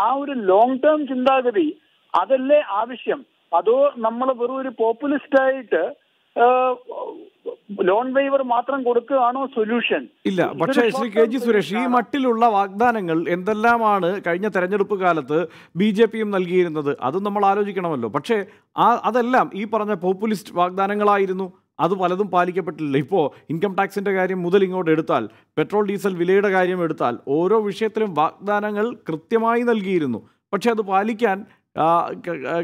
ആ ഒരു ലോങ് ടേം ചിന്താഗതി അതല്ലേ ആവശ്യം? അതോ നമ്മൾ വെറും ഒരു പോപ്പുലിസ്റ്റായിട്ട് ലോൺ വൈവർ മാത്രം കൊടുക്കുകയാണോ സൊല്യൂഷൻ? ഇല്ല. പക്ഷേ ശ്രീ KG സുരേഷ്, ഈ മട്ടിലുള്ള വാഗ്ദാനങ്ങൾ എന്തെല്ലാമാണ് കഴിഞ്ഞ തെരഞ്ഞെടുപ്പ് കാലത്ത് BJPയും നൽകിയിരുന്നത്? അതും നമ്മൾ ആലോചിക്കണമല്ലോ. പക്ഷേ അതെല്ലാം ഈ പറഞ്ഞ പോപ്പുലിസ്റ്റ് വാഗ്ദാനങ്ങളായിരുന്നു. അത് പലതും പാലിക്കപ്പെട്ടില്ല. ഇപ്പോൾ ഇൻകം ടാക്സിൻ്റെ കാര്യം മുതൽ ഇങ്ങോട്ട് എടുത്താൽ, പെട്രോൾ ഡീസൽ വിലയുടെ കാര്യം എടുത്താൽ, ഓരോ വിഷയത്തിലും വാഗ്ദാനങ്ങൾ കൃത്യമായി നൽകിയിരുന്നു. പക്ഷേ അത് പാലിക്കാൻ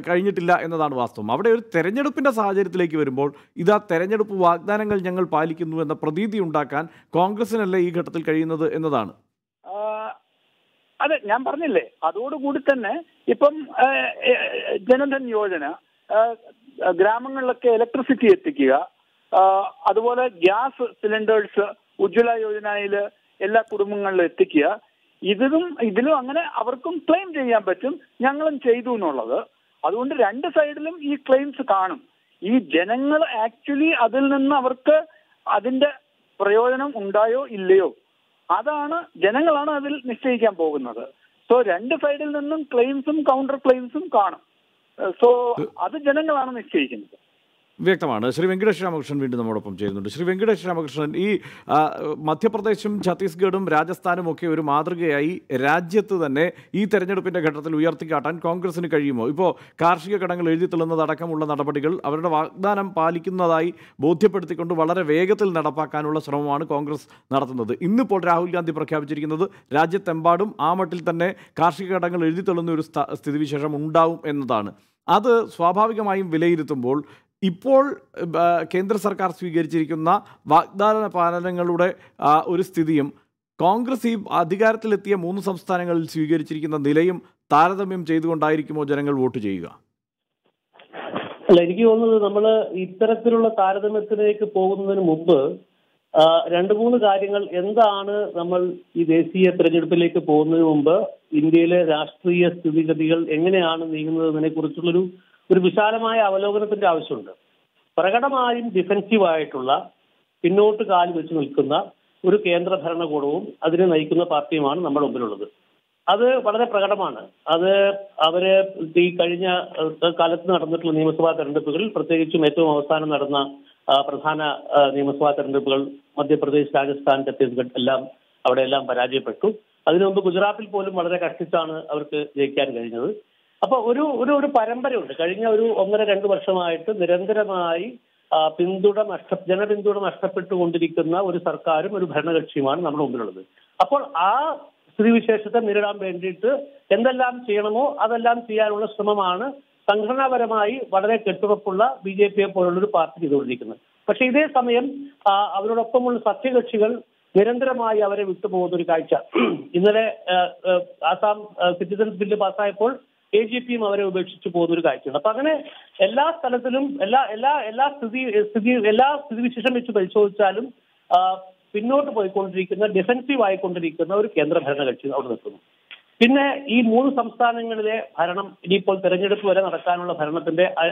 കഴിഞ്ഞിട്ടില്ല എന്നതാണ് വാസ്തവം. അവിടെ ഒരു തെരഞ്ഞെടുപ്പിൻ്റെ സാഹചര്യത്തിലേക്ക് വരുമ്പോൾ ഇതാ തെരഞ്ഞെടുപ്പ് വാഗ്ദാനങ്ങൾ ഞങ്ങൾ പാലിക്കുന്നു എന്ന പ്രതീതി ഉണ്ടാക്കാൻ കോൺഗ്രസിനല്ലേ ഈ ഘട്ടത്തിൽ കഴിയുന്നത് എന്നതാണ്. അതെ, ഞാൻ പറഞ്ഞില്ലേ, അതോടുകൂടി തന്നെ ഇപ്പം ജനധൻ യോജന, ഗ്രാമങ്ങളിലൊക്കെ ഇലക്ട്രിസിറ്റി എത്തിക്കുക, അതുപോലെ ഗ്യാസ് സിലിണ്ടേഴ്സ് ഉജ്ജ്വല യോജനയിൽ എല്ലാ കുടുംബങ്ങളിലും എത്തിക്കുക. ഇതിലും അങ്ങനെ അവർക്കും ക്ലെയിം ചെയ്യാൻ പറ്റും ഞങ്ങളും ചെയ്തു എന്നുള്ളത്. അതുകൊണ്ട് രണ്ട് സൈഡിലും ഈ ക്ലെയിംസ് കാണും. ഈ ജനങ്ങൾ ആക്ച്വലി അതിൽ നിന്ന് അവർക്ക് അതിന്റെ പ്രയോജനം ഉണ്ടായോ ഇല്ലയോ, അതാണ് ജനങ്ങളാണ് അതിൽ നിശ്ചയിക്കാൻ പോകുന്നത്. സോ രണ്ട് സൈഡിൽ നിന്നും ക്ലെയിംസും കൗണ്ടർ ക്ലെയിംസും കാണും. സോ അത് ജനങ്ങളാണ് നിശ്ചയിക്കുന്നത്. വ്യക്തമാണ്. ശ്രീ വെങ്കടേഷ് രാമകൃഷ്ണൻ വീണ്ടും നമ്മോടൊപ്പം ചേരുന്നുണ്ട്. ശ്രീ വെങ്കടേഷ് രാമകൃഷ്ണൻ, ഈ മധ്യപ്രദേശും ഛത്തീസ്ഗഡും രാജസ്ഥാനും ഒക്കെ ഒരു മാതൃകയായി രാജ്യത്ത് തന്നെ ഈ തെരഞ്ഞെടുപ്പിൻ്റെ ഘട്ടത്തിൽ ഉയർത്തിക്കാട്ടാൻ കോൺഗ്രസിന് കഴിയുമോ? ഇപ്പോൾ കാർഷിക കടങ്ങൾ എഴുതിത്തള്ളുന്നതടക്കമുള്ള നടപടികൾ അവരുടെ വാഗ്ദാനം പാലിക്കുന്നതായി ബോധ്യപ്പെടുത്തിക്കൊണ്ട് വളരെ വേഗത്തിൽ നടപ്പാക്കാനുള്ള ശ്രമമാണ് കോൺഗ്രസ് നടത്തുന്നത്. ഇന്നിപ്പോൾ രാഹുൽ ഗാന്ധി പ്രഖ്യാപിച്ചിരിക്കുന്നത് രാജ്യത്തെമ്പാടും ആ മട്ടിൽ തന്നെ കാർഷിക കടങ്ങൾ എഴുതിത്തള്ളുന്ന ഒരു സ്ഥിതിവിശേഷം ഉണ്ടാവും എന്നതാണ്. അത് സ്വാഭാവികമായും വിലയിരുത്തുമ്പോൾ ഇപ്പോൾ കേന്ദ്ര സർക്കാർ സ്വീകരിച്ചിരിക്കുന്ന വാഗ്ദാന പാലനങ്ങളുടെ ഒരു സ്ഥിതിയും കോൺഗ്രസ് ഈ അധികാരത്തിലെത്തിയ 3 സംസ്ഥാനങ്ങളിൽ സ്വീകരിച്ചിരിക്കുന്ന നിലയും താരതമ്യം ചെയ്തുകൊണ്ടായിരിക്കുമോ ജനങ്ങൾ വോട്ട് ചെയ്യുക? അല്ല, എനിക്ക് തോന്നുന്നത് നമ്മൾ ഇത്തരത്തിലുള്ള താരതമ്യത്തിലേക്ക് പോകുന്നതിന് മുമ്പ് രണ്ട് മൂന്ന് കാര്യങ്ങൾ എന്താണ് നമ്മൾ ഈ ദേശീയ തെരഞ്ഞെടുപ്പിലേക്ക് പോകുന്നതിന് മുമ്പ് ഇന്ത്യയിലെ രാഷ്ട്രീയ സ്ഥിതിഗതികൾ എങ്ങനെയാണ് നീങ്ങുന്നതിനെ കുറിച്ചുള്ളൊരു വിശാലമായ അവലോകനത്തിന്റെ ആവശ്യമുണ്ട്. പ്രകടമായും ഡിഫെൻസീവായിട്ടുള്ള പിന്നോട്ട് കാല് വെച്ച് നിൽക്കുന്ന ഒരു കേന്ദ്ര ഭരണകൂടവും അതിനെ നയിക്കുന്ന പാർട്ടിയുമാണ് നമ്മുടെ മുമ്പിലുള്ളത്. അത് വളരെ പ്രകടമാണ്. അത് അവര് ഈ കഴിഞ്ഞ കാലത്ത് നടന്നിട്ടുള്ള നിയമസഭാ തെരഞ്ഞെടുപ്പുകളിൽ, പ്രത്യേകിച്ചും ഏറ്റവും അവസാനം നടന്ന പ്രധാന നിയമസഭാ തെരഞ്ഞെടുപ്പുകൾ മധ്യപ്രദേശ്, രാജസ്ഥാൻ, ഛത്തീസ്ഗഡ് അവിടെയെല്ലാം പരാജയപ്പെട്ടു. അതിനു മുമ്പ് ഗുജറാത്തിൽ പോലും വളരെ കഷ്ടിച്ചാണ് അവർക്ക് ജയിക്കാൻ കഴിഞ്ഞത്. അപ്പൊ ഒരു പരമ്പരയുണ്ട്. കഴിഞ്ഞ ഒരു 1.5-2 വർഷമായിട്ട് നിരന്തരമായി ജനപിന്തുണ നഷ്ടപ്പെട്ടുകൊണ്ടിരിക്കുന്ന ഒരു സർക്കാരും ഒരു ഭരണകക്ഷിയുമാണ് നമ്മുടെ മുമ്പിലുള്ളത്. അപ്പോൾ ആ സ്ഥിതിവിശേഷത്തെ നേരിടാൻ വേണ്ടിയിട്ട് എന്തെല്ലാം ചെയ്യണമോ അതെല്ലാം ചെയ്യാനുള്ള ശ്രമമാണ് സംഘടനാപരമായി വളരെ കെട്ടുറപ്പുള്ള BJP പോലുള്ളൊരു പാർട്ടി ചെയ്തുകൊണ്ടിരിക്കുന്നത്. പക്ഷെ ഇതേ സമയം അവരോടൊപ്പമുള്ള സഖ്യകക്ഷികൾ നിരന്തരമായി അവരെ വിട്ടുപോകുന്ന ഒരു കാഴ്ച. ഇന്നലെ ആസാം സിറ്റിസൺസ് ബില്ല് പാസ്സായപ്പോൾ AGPയും അവരെ ഉപേക്ഷിച്ചു പോകുന്ന ഒരു കാഴ്ചയുണ്ട്. അപ്പൊ അങ്ങനെ എല്ലാ സ്ഥലത്തിലും എല്ലാ സ്ഥിതിവിശേഷം വെച്ച് പരിശോധിച്ചാലും പിന്നോട്ട് പോയിക്കൊണ്ടിരിക്കുന്ന, ഡിഫെൻസീവ് ആയിക്കൊണ്ടിരിക്കുന്ന ഒരു കേന്ദ്ര ഭരണകക്ഷി അവിടെ നിൽക്കുന്നു. പിന്നെ ഈ 3 സംസ്ഥാനങ്ങളിലെ ഭരണം ഇനിയിപ്പോൾ തെരഞ്ഞെടുപ്പ് വരെ നടക്കാനുള്ള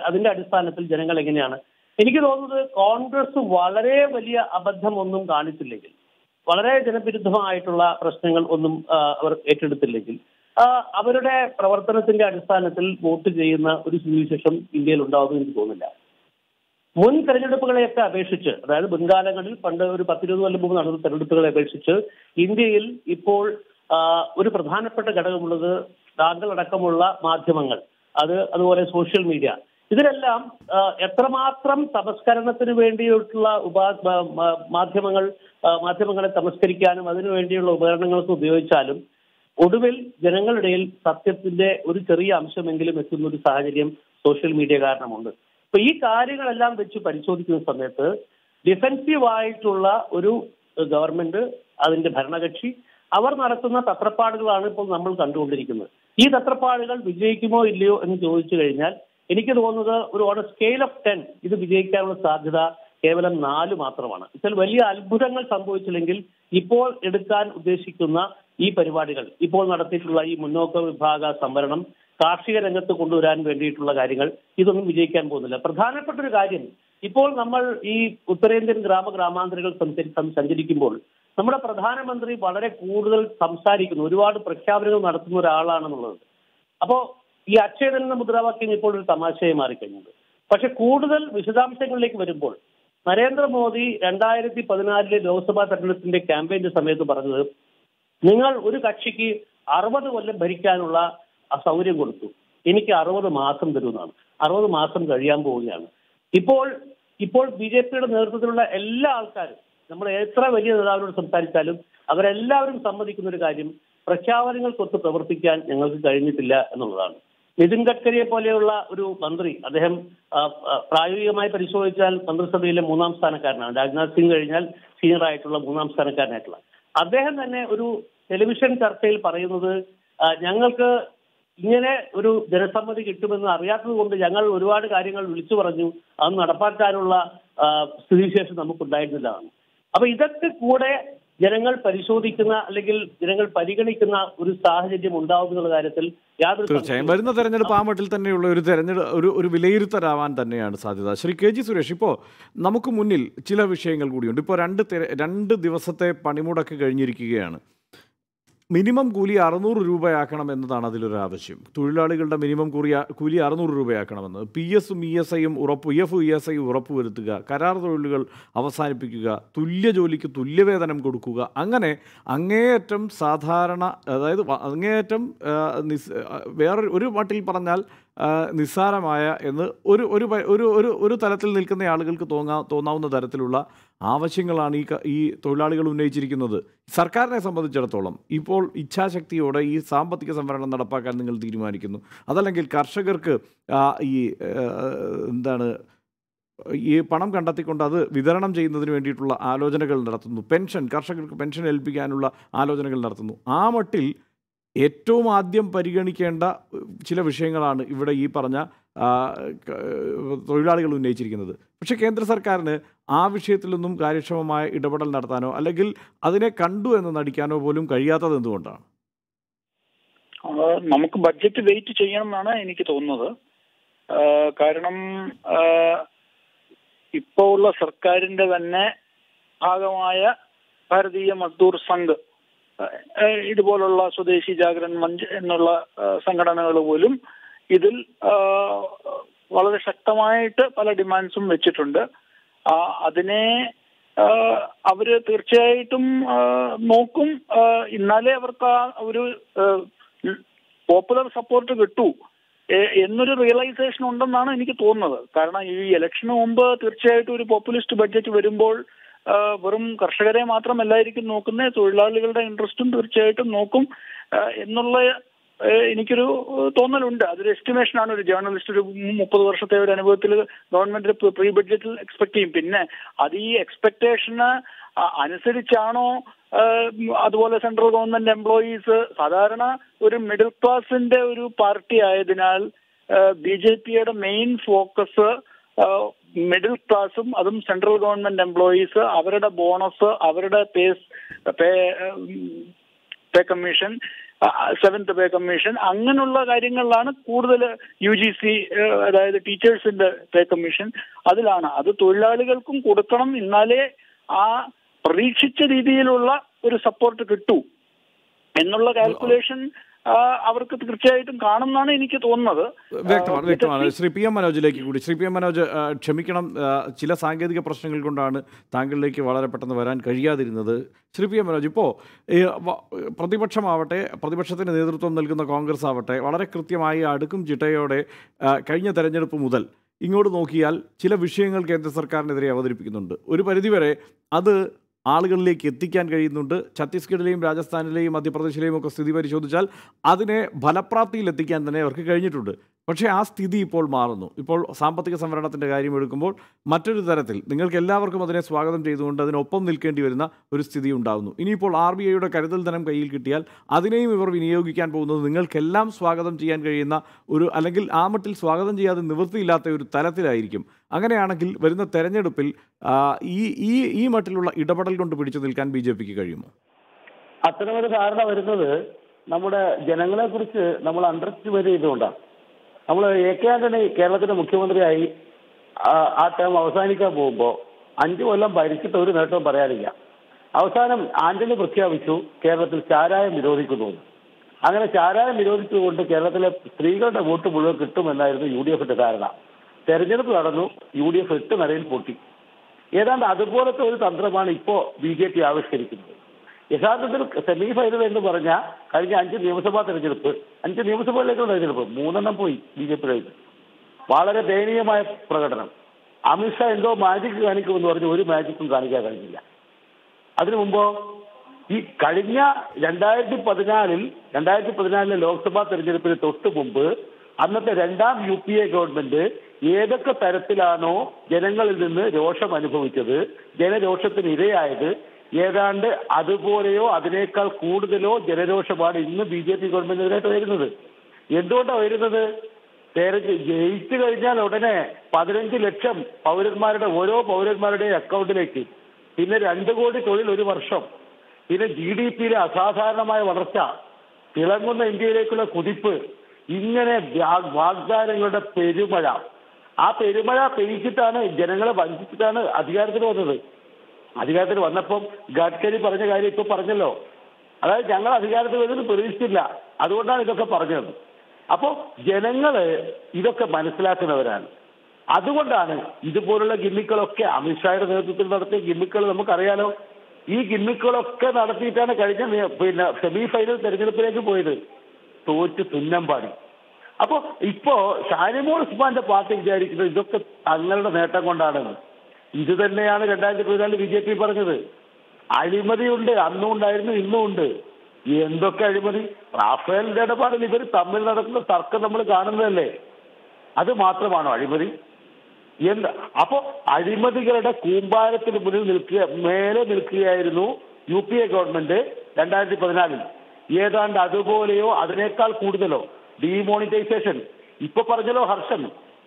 അതിന്റെ അടിസ്ഥാനത്തിൽ ജനങ്ങൾ എങ്ങനെയാണ്? എനിക്ക് തോന്നുന്നത് കോൺഗ്രസ് വളരെ വലിയ അബദ്ധമൊന്നും കാണിച്ചില്ലെങ്കിൽ, വളരെ ജനവിരുദ്ധമായിട്ടുള്ള പ്രശ്നങ്ങൾ ഒന്നും അവർ ഏറ്റെടുത്തില്ലെങ്കിൽ, അവരുടെ പ്രവർത്തനത്തിന്റെ അടിസ്ഥാനത്തിൽ വോട്ട് ചെയ്യുന്ന ഒരു സ്ഥിതിവിശേഷം ഇന്ത്യയിൽ ഉണ്ടാവുമെന്ന് എനിക്ക് തോന്നുന്നില്ല. മുൻ തെരഞ്ഞെടുപ്പുകളെയൊക്കെ അപേക്ഷിച്ച്, അതായത് മുൻകാലങ്ങളിൽ പണ്ട് ഒരു 10-20 കൊല്ലം മുമ്പ് നടന്ന തെരഞ്ഞെടുപ്പുകളെ അപേക്ഷിച്ച് ഇന്ത്യയിൽ ഇപ്പോൾ ഒരു പ്രധാനപ്പെട്ട ഘടകമുള്ളത് താങ്കളടക്കമുള്ള മാധ്യമങ്ങൾ, അതുപോലെ സോഷ്യൽ മീഡിയ. ഇതിലെല്ലാം എത്രമാത്രം സംസ്കരണത്തിന് വേണ്ടിയിട്ടുള്ള മാധ്യമങ്ങളെ സംസ്കരിക്കാനും അതിനുവേണ്ടിയുള്ള ഉപകരണങ്ങൾക്ക് ഉപയോഗിച്ചാലും ഒടുവിൽ ജനങ്ങളുടെ സത്യത്തിന്റെ ഒരു ചെറിയ അംശമെങ്കിലും എത്തുന്ന ഒരു സാഹചര്യം സോഷ്യൽ മീഡിയ കാരണമുണ്ട്. അപ്പൊ ഈ കാര്യങ്ങളെല്ലാം വെച്ച് പരിശോധിക്കുന്ന സമയത്ത് ഡിഫെൻസീവായിട്ടുള്ള ഒരു ഗവൺമെന്റ്, അതിന്റെ ഭരണകക്ഷി, അവർ നടത്തുന്ന തത്രപ്പാടുകളാണ് ഇപ്പോൾ നമ്മൾ കണ്ടുകൊണ്ടിരിക്കുന്നത്. ഈ തത്രപ്പാടുകൾ വിജയിക്കുമോ ഇല്ലയോ എന്ന് ചോദിച്ചു കഴിഞ്ഞാൽ എനിക്ക് തോന്നുന്നത് ഓൺ എ സ്കെയിൽ ഓഫ് 10 ഇത് വിജയിക്കാനുള്ള സാധ്യത കേവലം 4 മാത്രമാണ്. ഇതിൽ വലിയ അത്ഭുതങ്ങൾ സംഭവിച്ചില്ലെങ്കിൽ ഇപ്പോൾ എടുക്കാൻ ഉദ്ദേശിക്കുന്ന ഈ പരിപാടികൾ, ഇപ്പോൾ നടത്തിയിട്ടുള്ള ഈ മുന്നോക്ക വിഭാഗ സംവരണം, കാർഷിക രംഗത്ത് കൊണ്ടുവരാൻ വേണ്ടിയിട്ടുള്ള കാര്യങ്ങൾ, ഇതൊന്നും വിജയിക്കാൻ പോകുന്നില്ല. പ്രധാനപ്പെട്ട ഒരു കാര്യം, ഇപ്പോൾ നമ്മൾ ഈ ഉത്തരേന്ത്യൻ ഗ്രാമാന്തരങ്ങൾ സഞ്ചരിക്കുമ്പോൾ നമ്മുടെ പ്രധാനമന്ത്രി വളരെ കൂടുതൽ സംസാരിക്കുന്നു, ഒരുപാട് പ്രഖ്യാപനങ്ങൾ നടത്തുന്ന ഒരാളാണെന്നുള്ളത്. അപ്പോ ഈ അക്ഷയധൻ എന്ന മുദ്രാവാക്യം ഇപ്പോൾ ഒരു തമാശയായി മാറിക്കഴിഞ്ഞത്. പക്ഷെ കൂടുതൽ വിശദാംശങ്ങളിലേക്ക് വരുമ്പോൾ നരേന്ദ്രമോദി 2014 ലോക്സഭാ തെരഞ്ഞെടുപ്പിന്റെ ക്യാമ്പയിന്റെ സമയത്ത് പറഞ്ഞത്, നിങ്ങൾ ഒരു കക്ഷിക്ക് 60 കൊല്ലം ഭരിക്കാനുള്ള സൗകര്യം കൊടുത്തു, എനിക്ക് 60 മാസം തരുമെന്നാണ്. 60 മാസം കഴിയാൻ പോവുകയാണ്. ഇപ്പോൾ BJPയുടെ നേതൃത്വത്തിലുള്ള എല്ലാ ആൾക്കാരും, നമ്മൾ എത്ര വലിയ നേതാവിനോട് സംസാരിച്ചാലും അവരെല്ലാവരും സമ്മതിക്കുന്ന ഒരു കാര്യം, പ്രഖ്യാപനങ്ങൾക്കൊത്ത് പ്രവർത്തിക്കാൻ ഞങ്ങൾക്ക് കഴിഞ്ഞിട്ടില്ല എന്നുള്ളതാണ്. നിതിൻ ഗഡ്കരിയെ പോലെയുള്ള ഒരു മന്ത്രി, അദ്ദേഹം പ്രായോഗികമായി പരിശോധിച്ചാൽ മന്ത്രിസഭയിലെ 3ാം സ്ഥാനക്കാരനാണ്. രാജ്നാഥ് സിംഗ് കഴിഞ്ഞാൽ സീനിയർ ആയിട്ടുള്ള 3ാം സ്ഥാനക്കാരനായിട്ടുള്ള അദ്ദേഹം തന്നെ ഒരു ടെലിവിഷൻ ചർച്ചയിൽ പറയുന്നത്, ഞങ്ങൾക്ക് ഇങ്ങനെ ഒരു ജനസമ്മതി കിട്ടുമെന്ന് അറിയാത്തത് കൊണ്ട് ഞങ്ങൾ ഒരുപാട് കാര്യങ്ങൾ വിളിച്ചു പറഞ്ഞു, അത് നടപ്പാക്കാനുള്ള സ്ഥിതിവിശേഷം നമുക്കുണ്ടായിരുന്നില്ല. അപ്പൊ ഇതൊക്കെ കൂടെ ജനങ്ങൾ പരിശോധിക്കുന്ന അല്ലെങ്കിൽ ജനങ്ങൾ പരിഗണിക്കുന്ന ഒരു സാഹചര്യം ഉണ്ടാവുമെന്നുള്ള കാര്യത്തിൽ യാതൊരു തീർച്ചയായും വരുന്ന തെരഞ്ഞെടുപ്പ് ആ മട്ടിൽ തന്നെയുള്ള ഒരു വിലയിരുത്തലാവാൻ തന്നെയാണ് സാധ്യത. ശ്രീ KG സുരേഷ്, ഇപ്പോൾ നമുക്ക് മുന്നിൽ ചില വിഷയങ്ങൾ കൂടിയുണ്ട്. ഇപ്പോൾ 2 ദിവസത്തെ പണിമുടക്ക് കഴിഞ്ഞിരിക്കുകയാണ്. മിനിമം കൂലി 600 രൂപയാക്കണം എന്നതാണ് അതിലൊരു ആവശ്യം. തൊഴിലാളികളുടെ മിനിമം കൂലി 600 രൂപയാക്കണമെന്ന് PFും ESIയും ഉറപ്പുവരുത്തുക, കരാർ തൊഴിലുകൾ അവസാനിപ്പിക്കുക, തുല്യ ജോലിക്ക് തുല്യവേതനം കൊടുക്കുക, അങ്ങനെ അങ്ങേയറ്റം അങ്ങേയറ്റം വേറൊരു മട്ടിൽ പറഞ്ഞാൽ നിസ്സാരമായ എന്ന് ഒരു തലത്തിൽ നിൽക്കുന്ന ആളുകൾക്ക് തോന്നാവുന്ന തരത്തിലുള്ള ആവശ്യങ്ങളാണ് ഈ തൊഴിലാളികൾ ഉന്നയിച്ചിരിക്കുന്നത്. സർക്കാരിനെ സംബന്ധിച്ചിടത്തോളം ഇപ്പോൾ ഇച്ഛാശക്തിയോടെ ഈ സാമ്പത്തിക സംവരണം നടപ്പാക്കാൻ നിങ്ങൾ തീരുമാനിക്കുന്നു, അതല്ലെങ്കിൽ കർഷകർക്ക് ഈ പണം കണ്ടെത്തിക്കൊണ്ട് അത് വിതരണം ചെയ്യുന്നതിന് വേണ്ടിയിട്ടുള്ള ആലോചനകൾ നടത്തുന്നു, കർഷകർക്ക് പെൻഷൻ ഏൽപ്പിക്കാനുള്ള ആലോചനകൾ നടത്തുന്നു. ആ മട്ടിൽ ഏറ്റവും ആദ്യം പരിഗണിക്കേണ്ട ചില വിഷയങ്ങളാണ് ഇവിടെ ഈ പറഞ്ഞ തൊഴിലാളികൾ ഉന്നയിച്ചിരിക്കുന്നത്. പക്ഷേ കേന്ദ്ര സർക്കാരിന് ആ വിഷയത്തിലൊന്നും കാര്യക്ഷമമായ ഇടപെടൽ നടത്താനോ അല്ലെങ്കിൽ അതിനെ കണ്ടു എന്ന് നടിക്കാനോ പോലും കഴിയാത്തത് എന്തുകൊണ്ടാണ്? നമുക്ക് ബഡ്ജറ്റ് വെയിറ്റ് ചെയ്യണം എന്നാണ് എനിക്ക് തോന്നുന്നത്. കാരണം ഇപ്പോൾ ഉള്ള സർക്കാരിന്റെ തന്നെ ഭാഗമായ ഭാരതീയ മസ്ദൂർ സംഘ്, ഇതുപോലുള്ള സ്വദേശി ജാഗരൺ മഞ്ച് എന്നുള്ള സംഘടനകൾ പോലും ഇതിൽ വളരെ ശക്തമായിട്ട് പല ഡിമാൻഡ്സും വെച്ചിട്ടുണ്ട്. അതിനെ അവര് തീർച്ചയായിട്ടും നോക്കും. ഇന്നാലേ അവർക്ക് ആ ഒരു പോപ്പുലർ സപ്പോർട്ട് കിട്ടൂ എന്നൊരു റിയലൈസേഷൻ ഉണ്ടെന്നാണ് എനിക്ക് തോന്നുന്നത്. കാരണം ഈ ഇലക്ഷന് മുമ്പ് തീർച്ചയായിട്ടും ഒരു പോപ്പുലിസ്റ്റ് ബഡ്ജറ്റ് വരുമ്പോൾ വെറും കർഷകരെ മാത്രമല്ലായിരിക്കും നോക്കുന്നത്, തൊഴിലാളികളുടെ ഇൻട്രസ്റ്റും തീർച്ചയായിട്ടും നോക്കും എന്നുള്ള എനിക്കൊരു തോന്നലുണ്ട്. അതൊരു എസ്റ്റിമേഷൻ ആണ്. ഒരു ജേർണലിസ്റ്റ് ഒരു 30 വർഷത്തെ ഒരു അനുഭവത്തിൽ ഗവൺമെന്റ് പ്രീ ബഡ്ജറ്റിൽ എക്സ്പെക്ട് ചെയ്യും. പിന്നെ അത് ഈ എക്സ്പെക്ടേഷന് അനുസരിച്ചാണോ? അതുപോലെ സെൻട്രൽ ഗവൺമെന്റ് എംപ്ലോയീസ് സാധാരണ ഒരു മിഡിൽ ക്ലാസിന്റെ ഒരു പാർട്ടി ആയതിനാൽ BJPയുടെ മെയിൻ ഫോക്കസ് മിഡിൽ ക്ലാസും അതും സെൻട്രൽ ഗവൺമെന്റ് എംപ്ലോയീസ്, അവരുടെ ബോണസ്, അവരുടെ പേ കമ്മീഷൻ, 7th പേ കമ്മീഷൻ, അങ്ങനെയുള്ള കാര്യങ്ങളിലാണ് കൂടുതൽ. UGC അതായത് ടീച്ചേഴ്സിന്റെ പേ കമ്മീഷൻ അതിലാണ്. അത് തൊഴിലാളികൾക്കും കൊടുക്കണം, എന്നാലേ ആ പ്രതീക്ഷിച്ച രീതിയിലുള്ള ഒരു സപ്പോർട്ട് കിട്ടൂ എന്നുള്ള കാൽക്കുലേഷൻ അവർക്ക് തീർച്ചയായിട്ടും കാണുമെന്നാണ് എനിക്ക് തോന്നുന്നത്. വ്യക്തമാണ്. ശ്രീ PM മനോജിലേക്ക് കൂടി. ശ്രീ PM മനോജ്, ക്ഷമിക്കണം, ചില സാങ്കേതിക പ്രശ്നങ്ങൾ കൊണ്ടാണ് താങ്കളിലേക്ക് വളരെ പെട്ടെന്ന് വരാൻ കഴിയാതിരുന്നത്. ശ്രീ PM മനോജ്, ഇപ്പോൾ പ്രതിപക്ഷമാവട്ടെ, പ്രതിപക്ഷത്തിന് നേതൃത്വം നൽകുന്ന കോൺഗ്രസ് ആവട്ടെ, വളരെ കൃത്യമായി അടുക്കും ചിട്ടയോടെ കഴിഞ്ഞ തെരഞ്ഞെടുപ്പ് മുതൽ ഇങ്ങോട്ട് നോക്കിയാൽ ചില വിഷയങ്ങൾ കേന്ദ്ര സർക്കാരിനെതിരെ അവതരിപ്പിക്കുന്നുണ്ട്. ഒരു പരിധിവരെ അത് ആളുകളിലേക്ക് എത്തിക്കാൻ കഴിയുന്നുണ്ട്. ഛത്തീസ്ഗഡിലെയും രാജസ്ഥാനിലെയും മധ്യപ്രദേശിലെയും ഒക്കെ സ്ഥിതി പരിശോധിച്ചാൽ അതിനെ ഫലപ്രാപ്തിയിൽ എത്തിക്കാൻ തന്നെ അവർക്ക് കഴിഞ്ഞിട്ടുണ്ട്. പക്ഷേ ആ സ്ഥിതി ഇപ്പോൾ മാറുന്നു. ഇപ്പോൾ സാമ്പത്തിക സംവരണത്തിൻ്റെ കാര്യം എടുക്കുമ്പോൾ മറ്റൊരു തരത്തിൽ നിങ്ങൾക്ക് എല്ലാവർക്കും അതിനെ സ്വാഗതം ചെയ്തുകൊണ്ട് അതിനൊപ്പം നിൽക്കേണ്ടി വരുന്ന ഒരു സ്ഥിതി ഉണ്ടാകുന്നു. ഇനിയിപ്പോൾ RBIയുടെ കരുതൽ ധനം കയ്യിൽ കിട്ടിയാൽ അതിനെയും ഇവർ വിനിയോഗിക്കാൻ പോകുന്നത് നിങ്ങൾക്കെല്ലാം സ്വാഗതം ചെയ്യാൻ കഴിയുന്ന ഒരു, അല്ലെങ്കിൽ ആ മട്ടിൽ സ്വാഗതം ചെയ്യാതെ നിവൃത്തിയില്ലാത്ത ഒരു തലത്തിലായിരിക്കും. അങ്ങനെയാണെങ്കിൽ വരുന്ന തെരഞ്ഞെടുപ്പിൽ ഈ മട്ടിലുള്ള ഇടപെടൽ കൊണ്ട് പിടിച്ചു നിൽക്കാൻ BJPക്ക് കഴിയുമോ? അത്തരമൊരു ധാരണ വരുന്നത് നമ്മുടെ ജനങ്ങളെ കുറിച്ച് നമ്മൾ അണ്ടർ എസ്റ്റിമേറ്റ് ചെയ്തുകൊണ്ടാണ്. നമ്മൾ AK ആന്റണി കേരളത്തിന്റെ മുഖ്യമന്ത്രിയായി ആ ടേം അവസാനിക്കാൻ പോകുമ്പോൾ 5 കൊല്ലം ഭരിച്ചിട്ട് ഒരു നേട്ടവും പറയാനില്ല. അവസാനം ആന്റണി പ്രഖ്യാപിച്ചു കേരളത്തിൽ ചാരായം നിരോധിക്കുന്നു. അങ്ങനെ ചാരായം നിരോധിച്ചുകൊണ്ട് കേരളത്തിലെ സ്ത്രീകളുടെ വോട്ട് മുഴുവൻ കിട്ടുമെന്നായിരുന്നു UDFന്റെ ധാരണ. തെരഞ്ഞെടുപ്പ് നടന്നു, UDF 8 നിലയിൽ പൊട്ടി. ഏതാണ്ട് അതുപോലത്തെ ഒരു തന്ത്രമാണ് ഇപ്പോൾ BJP ആവിഷ്കരിക്കുന്നത്. യഥാർത്ഥത്തിൽ സെമി ഫൈനൽ എന്ന് പറഞ്ഞാൽ കഴിഞ്ഞ 5 നിയമസഭാ തെരഞ്ഞെടുപ്പ്, 5 നിയമസഭകളിലേക്കുള്ള തെരഞ്ഞെടുപ്പ് 3 പോയി BJPയുടെ. വളരെ ദയനീയമായ പ്രകടനം. അമിത്ഷാ എന്തോ മാജിക് കാണിക്കുമെന്ന് പറഞ്ഞ് ഒരു മാജിക്കും കാണിക്കാൻ കഴിഞ്ഞില്ല. അതിനു മുമ്പോ ഈ കഴിഞ്ഞ 2014 ലോക്സഭാ തെരഞ്ഞെടുപ്പിന് തൊട്ട് മുമ്പ് അന്നത്തെ 2ാം UPA ഗവൺമെന്റ് ഏതൊക്കെ തരത്തിലാണോ ജനങ്ങളിൽ നിന്ന് രോഷം അനുഭവിച്ചത്, ജനരോഷത്തിന് ഇരയായത്, ഏതാണ്ട് അതുപോലെയോ അതിനേക്കാൾ കൂടുതലോ ജനരോഷമാണ് ഇന്ന് BJP ഗവൺമെന്റിനെതിരായിട്ട് വരുന്നത്. എന്തുകൊണ്ടാണ് വരുന്നത്? ജയിച്ചു കഴിഞ്ഞാൽ ഉടനെ 15 ലക്ഷം പൗരന്മാരുടെ ഓരോ പൗരന്മാരുടെയും അക്കൗണ്ടിലേക്ക്, പിന്നെ 2 കോടി തൊഴിൽ ഒരു വർഷം, പിന്നെ GDPയിലെ അസാധാരണമായ വളർച്ച, തിളങ്ങുന്ന ഇന്ത്യയിലേക്കുള്ള കുതിപ്പ്, ഇങ്ങനെ വാഗ്ദാനങ്ങളുടെ പെരുമഴ. ആ പെരുമഴ പെയ്യിച്ചിട്ടാണ്, ജനങ്ങളെ വഞ്ചിച്ചിട്ടാണ് അധികാരത്തിൽ വന്നത്. അധികാരത്തിൽ വന്നപ്പം ഗഡ്കരി പറഞ്ഞ കാര്യം ഇപ്പൊ പറഞ്ഞല്ലോ. അതായത് ഞങ്ങൾ അധികാരത്തിൽ വരുന്നത് പ്രതീക്ഷിച്ചില്ല, അതുകൊണ്ടാണ് ഇതൊക്കെ പറഞ്ഞത്. അപ്പോൾ ജനങ്ങള് ഇതൊക്കെ മനസ്സിലാക്കുന്നവരാണ്. അതുകൊണ്ടാണ് ഇതുപോലുള്ള ഗിമ്മിക്കുകളൊക്കെ അമിത്ഷായുടെ നേതൃത്വത്തിൽ നടത്തിയ ഗിമ്മിക്കുകൾ നമുക്കറിയാലോ. ഈ ഗിമ്മിക്കുകളൊക്കെ നടത്തിയിട്ടാണ് കഴിഞ്ഞ സെമി ഫൈനൽ തെരഞ്ഞെടുപ്പിലേക്ക് പോയത്. തോറ്റ് തുന്നമ്പാടി. അപ്പോ ഇപ്പോ ഷാനിമോൾ ഉസ്മാന്റെ പാർട്ടി വിചാരിക്കുന്നത് ഇതൊക്കെ തങ്ങളുടെ നേട്ടം കൊണ്ടാണെന്ന്. ഇത് തന്നെയാണ് 2014 BJP പറഞ്ഞത്. അഴിമതിയുണ്ട്, അന്നും ഉണ്ടായിരുന്നു, ഇന്നും ഉണ്ട്. എന്തൊക്കെ അഴിമതി? റാഫേലിന്റെ ഇടപാടിൽ ഇവർ തമ്മിൽ നടക്കുന്ന തർക്കം നമ്മൾ കാണുന്നതല്ലേ. അത് മാത്രമാണോ അഴിമതി? അപ്പോ അഴിമതികളുടെ കൂമ്പാരത്തിന് മേലെ നിൽക്കുകയായിരുന്നു UPA ഗവൺമെന്റ് 2014. ഏതാണ്ട് അതുപോലെയോ അതിനേക്കാൾ കൂടുതലോ ഡിമോണിറ്റൈസേഷൻ. ഇപ്പൊ പറഞ്ഞല്ലോ ഹർഷൻ,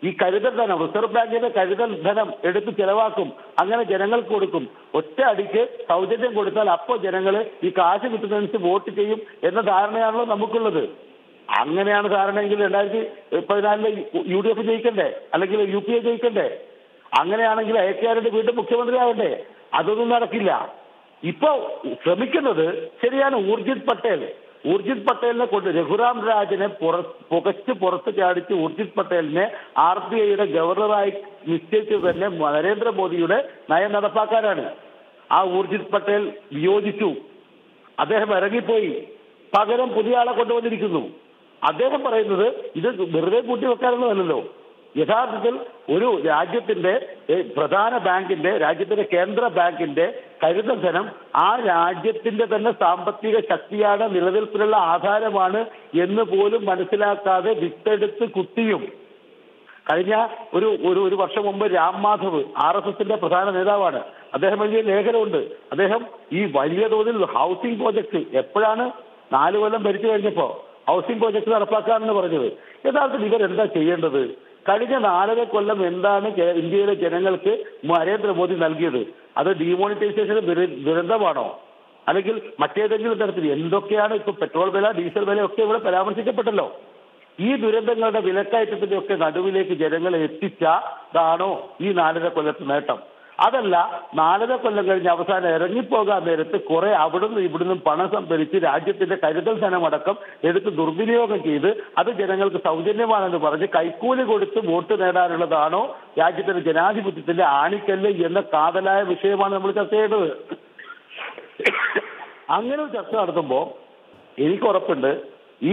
ഈ കരുതൽ ധനം, റിസർവ് ബാങ്കിന്റെ കരുതൽ ധനം എടുത്ത് ചെലവാക്കും, അങ്ങനെ ജനങ്ങൾക്ക് കൊടുക്കും. ഒറ്റ അടിക്ക് സൗജന്യം കൊടുത്താൽ അപ്പോൾ ജനങ്ങൾ ഈ കാശ് കിട്ടുന്നതനുസരിച്ച് വോട്ട് ചെയ്യും എന്ന ധാരണയാണല്ലോ നമുക്കുള്ളത്. അങ്ങനെയാണ് ധാരണയെങ്കിൽ 2014 UDF ജയിക്കണ്ടേ, അല്ലെങ്കിൽ UPA ജയിക്കണ്ടേ? അങ്ങനെയാണെങ്കിൽ AK വീണ്ടും മുഖ്യമന്ത്രി ആവണ്ടേ? അതൊന്നും നടക്കില്ല. ഇപ്പൊ ശ്രമിക്കുന്നത് ശരിയാണ്. ഊർജിത് പട്ടേലിനെ കൊണ്ട് രഘുറാം രാജനെ പുറത്ത് ചാടിച്ച് ഊർജിത് പട്ടേലിനെ RBIയുടെ ഗവർണറായി നിശ്ചയിച്ചത് തന്നെ നരേന്ദ്രമോദിയുടെ നയം നടപ്പാക്കാനാണ്. ആ ഊർജിത് പട്ടേൽ വിയോജിച്ചു, അദ്ദേഹം ഇറങ്ങിപ്പോയി, പകരം പുതിയ ആളെ കൊണ്ടുവന്നിരിക്കുന്നു. അദ്ദേഹം പറയുന്നത് ഇത് വെറുതെ കൂട്ടിവെക്കാനുള്ളതല്ലോ. യഥാർത്ഥത്തിൽ ഒരു രാജ്യത്തിന്റെ പ്രധാന ബാങ്കിന്റെ, രാജ്യത്തിന്റെ കേന്ദ്ര ബാങ്കിന്റെ കരുതൽ ധനം ആ രാജ്യത്തിന്റെ തന്നെ സാമ്പത്തിക ശക്തിയാണ്, നിലനിൽപ്പിനുള്ള ആധാരമാണ് എന്ന് പോലും മനസ്സിലാക്കാതെ വിത്തെടുത്ത് കുത്തിയും. കഴിഞ്ഞ ഒരു വർഷം മുമ്പ് രാം മാധവ് RSSന്റെ പ്രധാന നേതാവാണ്, അദ്ദേഹം വലിയ ലേഖനമുണ്ട്. അദ്ദേഹം ഈ വലിയ തോതിൽ ഹൗസിംഗ് പ്രോജക്ട് എപ്പോഴാണ് 4 കൊല്ലം ഭരിച്ചു കഴിഞ്ഞപ്പോ ഹൗസിംഗ് പ്രോജക്ട് നടപ്പാക്കാമെന്ന് പറഞ്ഞത്. യഥാർത്ഥത്തിൽ ഇവരെന്താ ചെയ്യേണ്ടത്? കഴിഞ്ഞ 4 കൊല്ലം എന്താണ് ഇന്ത്യയിലെ ജനങ്ങൾക്ക് നരേന്ദ്രമോദി നൽകിയത്? അത് ഡിമോണിറ്റൈസേഷൻ ദുരന്തമാണോ, അല്ലെങ്കിൽ മറ്റേതെങ്കിലും തരത്തിൽ? എന്തൊക്കെയാണ് ഇപ്പൊ പെട്രോൾ വില, ഡീസൽ വിലയൊക്കെ ഇവിടെ പരാമർശിക്കപ്പെട്ടല്ലോ. ഈ ദുരന്തങ്ങളുടെ വിലക്കയറ്റത്തിന്റെ ഒക്കെ നടുവിലേക്ക് ജനങ്ങളെ എത്തിച്ചതാണോ ഈ 4.5 കൊല്ലത്തെ നേട്ടം? അതല്ല, 4.5 കൊല്ലം കഴിഞ്ഞ് അവസാനം ഇറങ്ങിപ്പോകാൻ നേരത്ത് കുറെ അവിടുന്ന് ഇവിടുന്നും പണം സംഭരിച്ച് രാജ്യത്തിന്റെ കരുതൽ ധനമടക്കം എടുത്ത് ദുർവിനിയോഗം ചെയ്ത് അത് ജനങ്ങൾക്ക് സൗജന്യമാണെന്ന് പറഞ്ഞ് കൈക്കൂലി കൊടുത്ത് വോട്ട് നേടാനുള്ളതാണോ രാജ്യത്തിന്റെ ജനാധിപത്യത്തിന്റെ ആണിക്കല്ല് എന്ന കാതലായ വിഷയമാണ് നമ്മൾ ചർച്ച ചെയ്യേണ്ടത്. അങ്ങനെ ഒരു ചർച്ച നടത്തുമ്പോൾ എനിക്ക് ഉറപ്പുണ്ട്,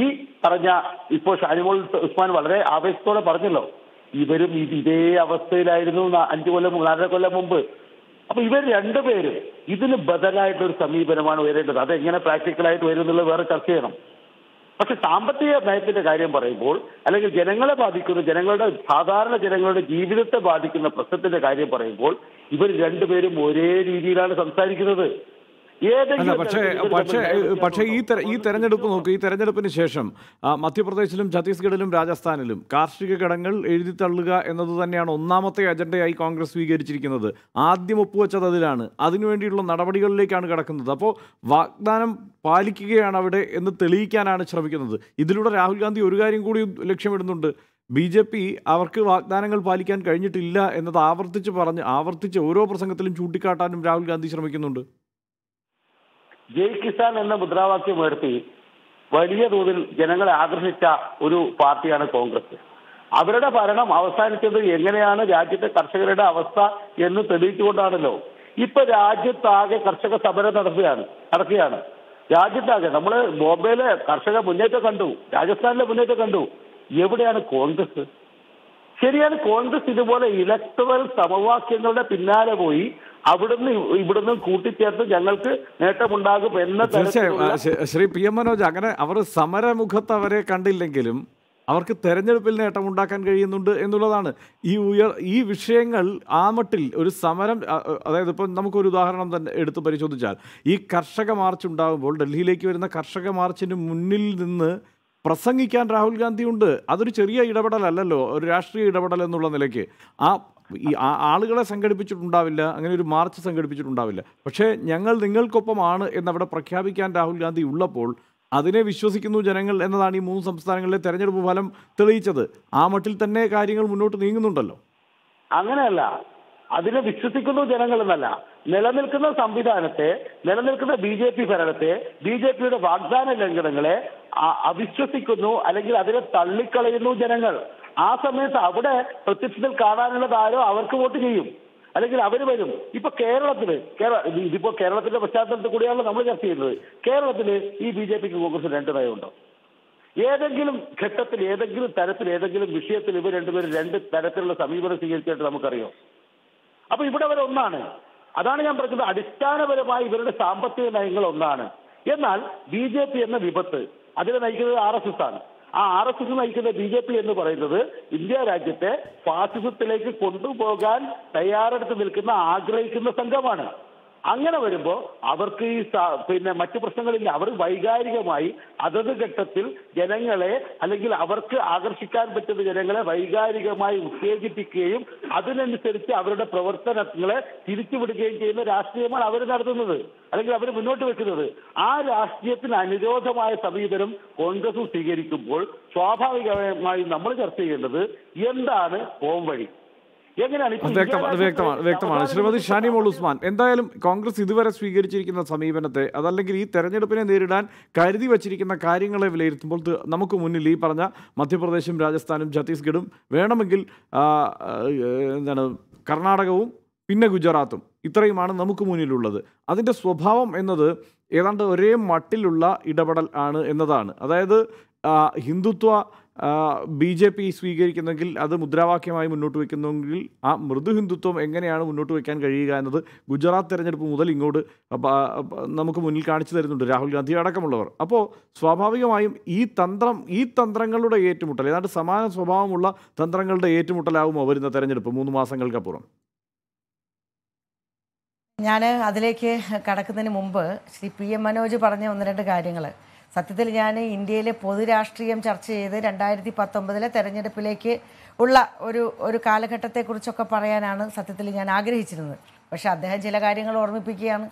ഈ പറഞ്ഞ ഇപ്പോൾ ഷാനിമോൾ ഉസ്മാൻ വളരെ ആവേശത്തോടെ പറഞ്ഞല്ലോ, ഇവരും ഇതേ അവസ്ഥയിലായിരുന്നു 5 കൊല്ലം 4 കൊല്ലം മുമ്പ്. അപ്പൊ ഇവർ രണ്ടുപേരും ഇതിന് ബദലായിട്ടൊരു സമീപനമാണ് ഉയരേണ്ടത്. അതെങ്ങനെ പ്രാക്ടിക്കലായിട്ട് വരും എന്നുള്ളത് വേറെ ചർച്ച ചെയ്യണം. പക്ഷെ സാമ്പത്തിക നയത്തിന്റെ കാര്യം പറയുമ്പോൾ, അല്ലെങ്കിൽ ജനങ്ങളെ ബാധിക്കുന്ന, സാധാരണ ജനങ്ങളുടെ ജീവിതത്തെ ബാധിക്കുന്ന പ്രശ്നത്തിന്റെ കാര്യം പറയുമ്പോൾ ഇവർ രണ്ടുപേരും ഒരേ രീതിയിലാണ് സംസാരിക്കുന്നത്. അല്ല, പക്ഷേ ഈ തെരഞ്ഞെടുപ്പ് നോക്കൂ. ഈ തെരഞ്ഞെടുപ്പിന് ശേഷം മധ്യപ്രദേശിലും ഛത്തീസ്ഗഡിലും രാജസ്ഥാനിലും കാർഷിക കടങ്ങൾ എഴുതിത്തള്ളുക എന്നത് തന്നെയാണ് ഒന്നാമത്തെ അജണ്ടയായി കോൺഗ്രസ് സ്വീകരിച്ചിരിക്കുന്നത്. ആദ്യം ഒപ്പുവെച്ചത് അതിലാണ്. അതിനുവേണ്ടിയുള്ള നടപടികളിലേക്കാണ് കടക്കുന്നത്. അപ്പോൾ വാഗ്ദാനം പാലിക്കുകയാണ് അവിടെ എന്ന് തെളിയിക്കാനാണ് ശ്രമിക്കുന്നത്. ഇതിലൂടെ രാഹുൽ ഗാന്ധി ഒരു കാര്യം കൂടി ലക്ഷ്യമിടുന്നുണ്ട്. BJP അവർക്ക് വാഗ്ദാനങ്ങൾ പാലിക്കാൻ കഴിഞ്ഞിട്ടില്ല എന്നത് ആവർത്തിച്ച് ഓരോ പ്രസംഗത്തിലും ചൂണ്ടിക്കാട്ടാനും രാഹുൽ ഗാന്ധി ശ്രമിക്കുന്നുണ്ട്. ജയ് കിസാൻ എന്ന മുദ്രാവാക്യം ഉയർത്തി വലിയ തോതിൽ ജനങ്ങളെ ആകർഷിച്ച ഒരു പാർട്ടിയാണ് കോൺഗ്രസ്. അവരുടെ ഭരണം അവസാനിച്ചത് എങ്ങനെയാണ് രാജ്യത്തെ കർഷകരുടെ അവസ്ഥ എന്ന് തെളിയിച്ചുകൊണ്ടാണല്ലോ. ഇപ്പൊ രാജ്യത്താകെ കർഷക സമരം നടക്കുകയാണ്. രാജ്യത്താകെ നമ്മൾ ബോംബെയിലെ കർഷക മുന്നേറ്റം കണ്ടു, രാജസ്ഥാനിലെ മുന്നേറ്റം കണ്ടു. എവിടെയാണ് കോൺഗ്രസ്? ശരിയാണ്, കോൺഗ്രസ് ഇതുപോലെ ഇലക്ടറൽ സമവാക്യങ്ങളുടെ പിന്നാലെ പോയി ഇവിടുന്ന് കൂട്ടിച്ചേർത്ത് ഞങ്ങൾക്ക് നേട്ടമുണ്ടാകും എന്ന ശ്രീ PM മനോജ്, അങ്ങനെ അവർ സമരമുഖത്ത് അവരെ കണ്ടില്ലെങ്കിലും അവർക്ക് തെരഞ്ഞെടുപ്പിൽ നേട്ടമുണ്ടാക്കാൻ കഴിയുന്നുണ്ട് എന്നുള്ളതാണ്. ഈ വിഷയങ്ങൾ ആ മട്ടിൽ ഒരു സമരം, അതായത് ഇപ്പം നമുക്കൊരു ഉദാഹരണം തന്നെ എടുത്ത് പരിശോധിച്ചാൽ, ഈ കർഷക മാർച്ച് ഉണ്ടാകുമ്പോൾ ഡൽഹിയിലേക്ക് വരുന്ന കർഷക മാർച്ചിന് മുന്നിൽ നിന്ന് പ്രസംഗിക്കാൻ രാഹുൽ ഗാന്ധി ഉണ്ട്. അതൊരു ചെറിയ ഇടപെടലല്ലോ, ഒരു രാഷ്ട്രീയ ഇടപെടൽ എന്നുള്ള നിലയ്ക്ക്. ഈ ആളുകളെ സംഘടിപ്പിച്ചിട്ടുണ്ടാവില്ല, അങ്ങനെ ഒരു മാർച്ച് സംഘടിപ്പിച്ചിട്ടുണ്ടാവില്ല. പക്ഷേ ഞങ്ങൾ നിങ്ങൾക്കൊപ്പമാണ് എന്നവിടെ പ്രഖ്യാപിക്കാൻ രാഹുൽ ഗാന്ധി ഉള്ളപ്പോൾ അതിനെ വിശ്വസിക്കുന്നു ജനങ്ങൾ എന്നതാണ് ഈ 3 സംസ്ഥാനങ്ങളിലെ തെരഞ്ഞെടുപ്പ് ഫലം തെളിയിച്ചത്. ആ മട്ടിൽ തന്നെ കാര്യങ്ങൾ മുന്നോട്ട് നീങ്ങുന്നുണ്ടല്ലോ. അങ്ങനെയല്ല, അതിനെ വിശ്വസിക്കുന്നു ജനങ്ങൾ എന്നല്ല, നിലനിൽക്കുന്ന സംവിധാനത്തെ, നിലനിൽക്കുന്ന BJP ഭരണത്തെ, BJPയുടെ വാഗ്ദാന ലംഘനങ്ങളെ അവിശ്വസിക്കുന്നു, അല്ലെങ്കിൽ അതിനെ തള്ളിക്കളയുന്നു ജനങ്ങൾ. ആ സമയത്ത് അവിടെ പ്രത്യക്ഷത്തിൽ കാണാനുള്ളത് ആരോ അവർക്ക് വോട്ട് ചെയ്യും, അല്ലെങ്കിൽ അവർ വരും. ഇപ്പൊ ഇതിപ്പോ കേരളത്തിന്റെ പശ്ചാത്തലത്തിൽ കൂടിയാണല്ലോ നമ്മൾ ചർച്ച ചെയ്യുന്നത്. കേരളത്തില് ഈ BJPക്ക് കോൺഗ്രസ് 2 നയമുണ്ടോ? ഏതെങ്കിലും ഘട്ടത്തിൽ, ഏതെങ്കിലും തരത്തിൽ, ഏതെങ്കിലും വിഷയത്തിൽ ഇവർ രണ്ടുപേരും 2 തരത്തിലുള്ള സമീപനം സ്വീകരിച്ചായിട്ട് നമുക്കറിയോ? അപ്പൊ ഇവിടെ വരെ ഒന്നാണ്. അതാണ് ഞാൻ പറഞ്ഞത്, അടിസ്ഥാനപരമായി ഇവരുടെ സാമ്പത്തിക നയങ്ങൾ ഒന്നാണ്. എന്നാൽ BJP എന്ന വിപത്ത്, അതിനെ നയിക്കുന്നത് RSS ആണ്. ആ RSS നയിക്കുന്ന BJP എന്ന് പറയുന്നത് ഇന്ത്യ രാജ്യത്തെ ഫാസിസത്തിലേക്ക് കൊണ്ടുപോകാൻ തയ്യാറെടുത്ത് നിൽക്കുന്ന, ആഗ്രഹിക്കുന്ന സംഘമാണ്. അങ്ങനെ വരുമ്പോൾ അവർക്ക് ഈ പിന്നെ മറ്റു പ്രശ്നങ്ങളില്ല. അവർ വൈകാരികമായി അതത് ഘട്ടത്തിൽ ജനങ്ങളെ അല്ലെങ്കിൽ അവർക്ക് ആകർഷിക്കാൻ പറ്റുന്ന ജനങ്ങളെ വൈകാരികമായി ഉത്തേജിപ്പിക്കുകയും അതിനനുസരിച്ച് അവരുടെ പ്രവർത്തനങ്ങളെ തിരിച്ചുവിടുകയും ചെയ്യുന്ന രാഷ്ട്രീയമാണ് അവർ നടത്തുന്നത്, അല്ലെങ്കിൽ അവർ മുന്നോട്ട് വെക്കുന്നത്. ആ രാഷ്ട്രീയത്തിന് അനുരോധമായ സമീപനം കോൺഗ്രസ് സ്വീകരിക്കുമ്പോൾ സ്വാഭാവികമായും നമ്മൾ ചർച്ച ചെയ്യേണ്ടത് എന്താണ് പോംവഴി, എങ്ങനെയാണ്. വ്യക്തമാണ്. ശ്രീമതി ഷാനിമോൾ ഉസ്മാൻ, എന്തായാലും കോൺഗ്രസ് ഇതുവരെ സ്വീകരിച്ചിരിക്കുന്ന സമീപനത്തെ, അതല്ലെങ്കിൽ ഈ തെരഞ്ഞെടുപ്പിനെ നേരിടാൻ കരുതി വച്ചിരിക്കുന്ന കാര്യങ്ങളെ വിലയിരുത്തുമ്പോൾ നമുക്ക് മുന്നിൽ ഈ പറഞ്ഞ മധ്യപ്രദേശും രാജസ്ഥാനും ഛത്തീസ്ഗഡും, വേണമെങ്കിൽ കർണാടകവും പിന്നെ ഗുജറാത്തും, ഇത്രയുമാണ് നമുക്ക് മുന്നിലുള്ളത്. അതിൻ്റെ സ്വഭാവം എന്നത് ഏതാണ്ട് ഒരേ മട്ടിലുള്ള ഇടപെടൽ ആണ് എന്നതാണ്. അതായത് ഹിന്ദുത്വ BJP സ്വീകരിക്കുന്നെങ്കിൽ അത് മുദ്രാവാക്യമായി മുന്നോട്ട് വയ്ക്കുന്നെങ്കിൽ ആ മൃദു ഹിന്ദുത്വം എങ്ങനെയാണ് മുന്നോട്ട് വയ്ക്കാൻ കഴിയുക എന്നത് ഗുജറാത്ത് തെരഞ്ഞെടുപ്പ് മുതൽ ഇങ്ങോട്ട് നമുക്ക് മുന്നിൽ കാണിച്ചു തരുന്നുണ്ട് രാഹുൽ ഗാന്ധി അടക്കമുള്ളവർ. അപ്പോൾ സ്വാഭാവികമായും ഈ തന്ത്രങ്ങളുടെ ഏറ്റുമുട്ടൽ, ഏതാണ്ട് സമാന സ്വഭാവമുള്ള തന്ത്രങ്ങളുടെ ഏറ്റുമുട്ടലാകുമോ വരുന്ന തെരഞ്ഞെടുപ്പ് 3 മാസങ്ങൾക്കപ്പുറം? ഞാൻ അതിലേക്ക് കടക്കുന്നതിന് മുമ്പ് ശ്രീ PM മനോജ് പറഞ്ഞ 1-2 കാര്യങ്ങൾ സത്യത്തിൽ ഞാൻ ഇന്ത്യയിലെ പൊതുരാഷ്ട്രീയം ചർച്ച ചെയ്ത് 2019 തെരഞ്ഞെടുപ്പിലേക്ക് ഉള്ള ഒരു കാലഘട്ടത്തെക്കുറിച്ചൊക്കെ പറയാനാണ് സത്യത്തിൽ ഞാൻ ആഗ്രഹിച്ചിരുന്നത്. പക്ഷേ അദ്ദേഹം ചില കാര്യങ്ങൾ ഓർമ്മിപ്പിക്കുകയാണ്.